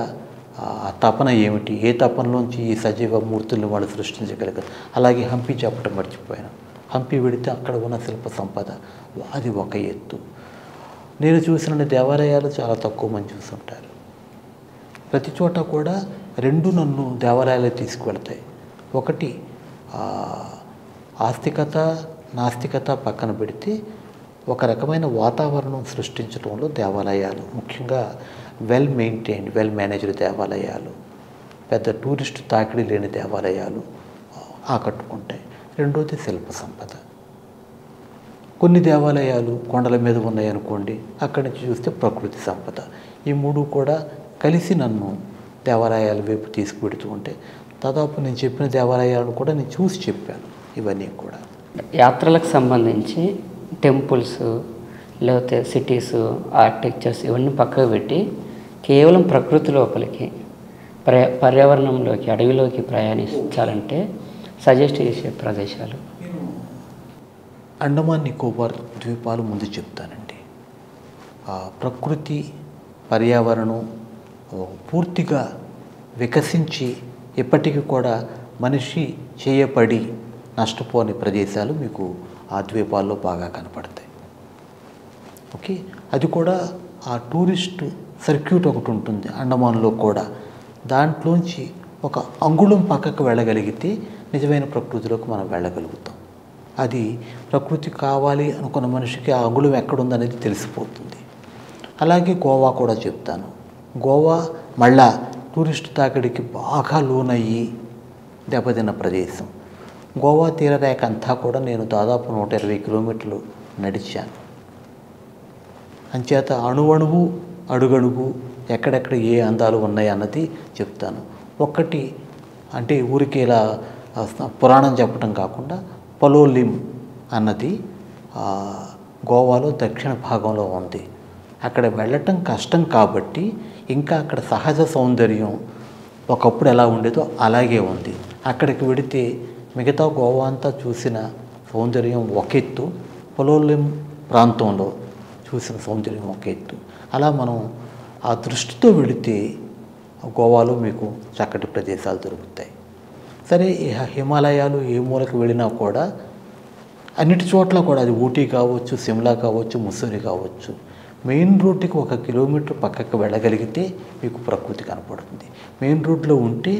S1: తపన ఏమిటి, ఏ తపనలోంచి ఈ సజీవ మూర్తులను వాళ్ళు సృష్టించగలిగారు. అలాగే హంపి చెప్పడం మర్చిపోయాను. హంపి వెళితే అక్కడ ఉన్న శిల్ప సంపద అది ఒక ఎత్తు. నేను చూసిన దేవాలయాలు చాలా తక్కువ మంది చూస్తుంటారు. ప్రతి చోట కూడా 2 నన్ను దేవాలయాలు తీసుకువెళ్తాయి. ఒకటి ఆస్తికత, నాస్తికత పక్కన పెడితే ఒక రకమైన వాతావరణం సృష్టించడంలో దేవాలయాలు, ముఖ్యంగా వెల్ మెయింటైన్డ్, వెల్ మేనేజ్డ్ దేవాలయాలు, పెద్ద టూరిస్ట్ తాకిడి లేని దేవాలయాలు ఆకట్టుకుంటాయి. రెండోది శిల్ప సంపద. కొన్ని దేవాలయాలు కొండల మీద ఉన్నాయనుకోండి, అక్కడి నుంచి చూస్తే ప్రకృతి సంపద. ఈ 3 కూడా కలిసి నన్ను దేవాలయాల వైపు తీసుకువెడుతూ ఉంటే దాదాపు నేను చెప్పిన దేవాలయాలను కూడా నేను చూసి చెప్పాను. ఇవన్నీ కూడా
S2: యాత్రలకు సంబంధించి టెంపుల్స్, లేకపోతే సిటీస్, ఆర్కిటెక్చర్స్ ఇవన్నీ పక్కకు పెట్టి కేవలం ప్రకృతి లోపలికి పర్యావరణంలోకి అడవిలోకి ప్రయాణించాలంటే సజెస్ట్ చేసే ప్రదేశాలు?
S1: అండమాన్ నికోబార్ ద్వీపాలు ముందు చెప్తానండి. ప్రకృతి పర్యావరణం పూర్తిగా వికసించి ఇప్పటికీ కూడా మనిషి చేయబడి నష్టపోని ప్రదేశాలు మీకు ఆ ద్వీపాల్లో బాగా కనపడతాయి. ఓకే, అది కూడా ఆ టూరిస్ట్ సర్క్యూట్ ఒకటి ఉంటుంది అండమాన్లో కూడా. దాంట్లోంచి ఒక అంగుళం పక్కకు వెళ్ళగలిగితే నిజమైన ప్రకృతిలోకి మనం వెళ్ళగలుగుతాం. అది ప్రకృతి కావాలి అనుకున్న మనిషికి ఆ అంగుళం ఎక్కడుందనేది తెలిసిపోతుంది. అలాగే గోవా కూడా చెప్తాను. గోవా మళ్ళా టూరిస్ట్ తాకిడికి బాగా లోనయ్యి దెబ్బతిన్న ప్రదేశం. గోవా తీరరేఖ అంతా కూడా నేను దాదాపు 120 కిలోమీటర్లు నడిచాను. అంచేత అణువణువు అడుగడుగు ఎక్కడెక్కడ ఏ అందాలు ఉన్నాయి అన్నది చెప్తాను. ఒక్కటి అంటే ఊరికి ఇలా పురాణం చెప్పడం కాకుండా పలోలిం అన్నది గోవాలో దక్షిణ భాగంలో ఉంది. అక్కడ వెళ్ళటం కష్టం కాబట్టి ఇంకా అక్కడ సహజ సౌందర్యం ఒకప్పుడు ఎలా ఉండేదో అలాగే ఉంది. అక్కడికి వెడితే మిగతా గోవా అంతా చూసిన సౌందర్యం ఒక ఎత్తు, పలోలిం ప్రాంతంలో చూసిన సౌందర్యం ఒక ఎత్తు. అలా మనం ఆ దృష్టితో వెళితే గోవాలో మీకు చక్కటి ప్రదేశాలు దొరుకుతాయి. సరే, హిమాలయాలు ఏ మూలకు వెళ్ళినా కూడా అన్నిటి చోట్ల కూడా అది ఊటీ కావచ్చు, సిమ్లా కావచ్చు, ముస్సోరీ కావచ్చు, మెయిన్ రోడ్డుకి 1 కిలోమీటర్ పక్కకు వెళ్ళగలిగితే మీకు ప్రకృతి కనపడుతుంది. మెయిన్ రోడ్లో ఉంటే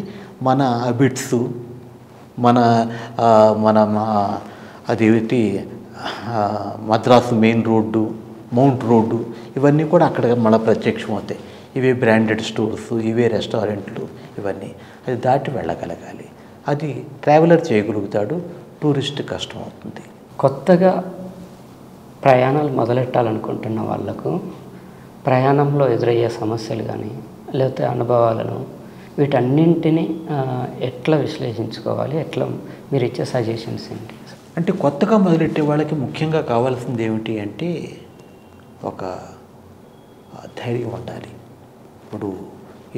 S1: మన అబిట్స్, మన మన అదేమిటి Madras main road, mount road, ఇవన్నీ కూడా అక్కడ మళ్ళీ ప్రత్యక్షం అవుతాయి. ఇవే బ్రాండెడ్ స్టోర్స్, ఇవే రెస్టారెంట్లు, ఇవన్నీ అది దాటి వెళ్ళగలగాలి. అది ట్రావెలర్ చేయగలుగుతాడు, టూరిస్ట్ కష్టం అవుతుంది.
S2: కొత్తగా ప్రయాణాలు మొదలెట్టాలనుకుంటున్న వాళ్ళకు ప్రయాణంలో ఎదురయ్యే సమస్యలు కానీ లేకపోతే అనుభవాలను వీటన్నింటినీ ఎట్లా విశ్లేషించుకోవాలి, ఎట్లా మీరు ఇచ్చే సజెషన్స్ ఏంటి?
S1: అంటే కొత్తగా మొదలెట్టే వాళ్ళకి ముఖ్యంగా కావాల్సింది ఏమిటి అంటే ఒక ధైర్యం ఉండాలి. ఇప్పుడు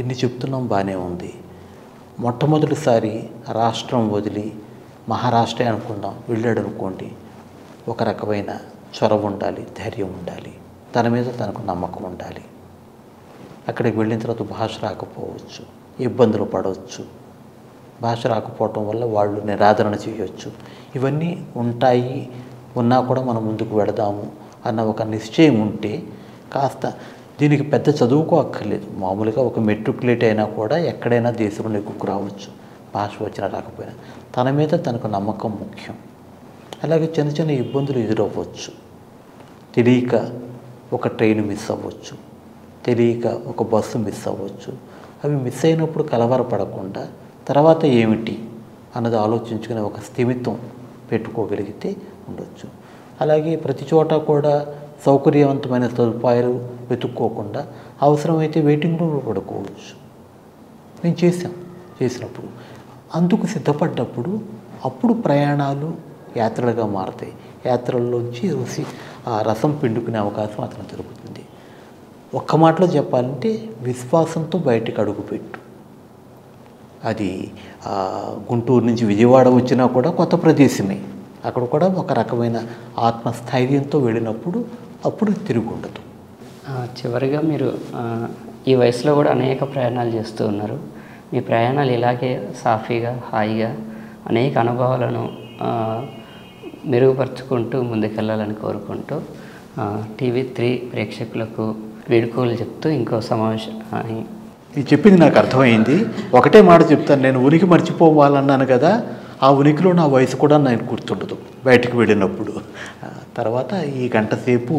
S1: ఎన్ని చెప్తున్నాం బాగానే ఉంది. మొట్టమొదటిసారి రాష్ట్రం వదిలి మహారాష్ట్ర అనుకుందాం వెళ్ళాడు అనుకోండి, ఒక రకమైన చొరవ ఉండాలి, ధైర్యం ఉండాలి, తన మీద తనకు నమ్మకం ఉండాలి. అక్కడికి వెళ్ళిన తర్వాత భాష రాకపోవచ్చు, ఇబ్బందులు పడవచ్చు, భాష రాకపోవటం వల్ల వాళ్ళు నిరాదరణ చేయవచ్చు. ఇవన్నీ ఉంటాయి, ఉన్నా కూడా మనం ముందుకు వెళదాము అన్న ఒక నిశ్చయం ఉంటే కాస్త దీనికి పెద్ద చదువుకో అక్కర్లేదు. మామూలుగా ఒక మెట్రికులేట్ అయినా కూడా ఎక్కడైనా దేశంలో ఎక్కువ రావచ్చు, భాష వచ్చినా రాకపోయినా. తన మీద తనకు నమ్మకం ముఖ్యం. అలాగే చిన్న చిన్న ఇబ్బందులు ఎదురవ్వచ్చు. తెలియక ఒక ట్రైన్ మిస్ అవ్వచ్చు, తెలియక ఒక బస్సు మిస్ అవ్వచ్చు. అవి మిస్ అయినప్పుడు కలవరపడకుండా తర్వాత ఏమిటి అన్నది ఆలోచించుకునే ఒక స్థిమితం పెట్టుకోగలిగితే ఉండొచ్చు. అలాగే ప్రతి చోట కూడా సౌకర్యవంతమైన సదుపాయాలు వెతుక్కోకుండా అవసరమైతే వెయిటింగ్ రూమ్లో పడుకోవచ్చు. నేను చేసినప్పుడు అందుకు సిద్ధపడ్డప్పుడు అప్పుడు ప్రయాణాలు యాత్రలుగా మారుతాయి. యాత్రల్లోంచి రుచి ఆ రసం పిండుకునే అవకాశం అతను దొరుకుతుంది. ఒక్క మాటలో చెప్పాలంటే విశ్వాసంతో బయటికి అడుగుపెట్టు. అది గుంటూరు నుంచి విజయవాడ వచ్చినా కూడా కొత్త ప్రదేశమే. అక్కడ కూడా ఒక రకమైన ఆత్మస్థైర్యంతో వెళ్ళినప్పుడు అప్పుడు తిరిగి ఉండదు.
S2: చివరిగా మీరు ఈ వయసులో కూడా అనేక ప్రయాణాలు చేస్తూ ఉన్నారు. మీ ప్రయాణాలు ఇలాగే సాఫీగా, హాయిగా అనేక అనుభవాలను మెరుగుపరుచుకుంటూ ముందుకెళ్ళాలని కోరుకుంటూ TV3 ప్రేక్షకులకు వేడుకోలు చెప్తూ ఇంకో సమావేశం.
S1: ఇది చెప్పింది నాకు అర్థమైంది. ఒకటే మాట చెప్తాను, నేను ఉనికి మర్చిపోవాలన్నాను కదా, ఆ ఉనికిలో నా వయసు కూడా నాకు గుర్తుండదు బయటికి వెళ్ళినప్పుడు. తర్వాత ఈ గంట సేపు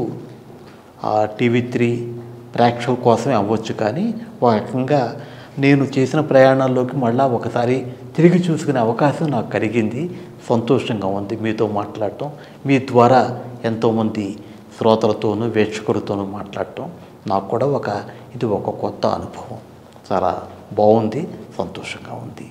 S1: TV3 ప్రేక్షకుల కోసమే అవ్వచ్చు, కానీ ఒక రకంగా నేను చేసిన ప్రయాణాల్లోకి మళ్ళీ ఒకసారి తిరిగి చూసుకునే అవకాశం నాకు కలిగింది. సంతోషంగా ఉంది మీతో మాట్లాడటం, మీ ద్వారా ఎంతోమంది శ్రోతలతోనూ వీక్షకులతోనూ మాట్లాడటం నాకు కూడా ఇది ఒక కొత్త అనుభవం. చాలా బాగుంది, సంతోషంగా ఉంది.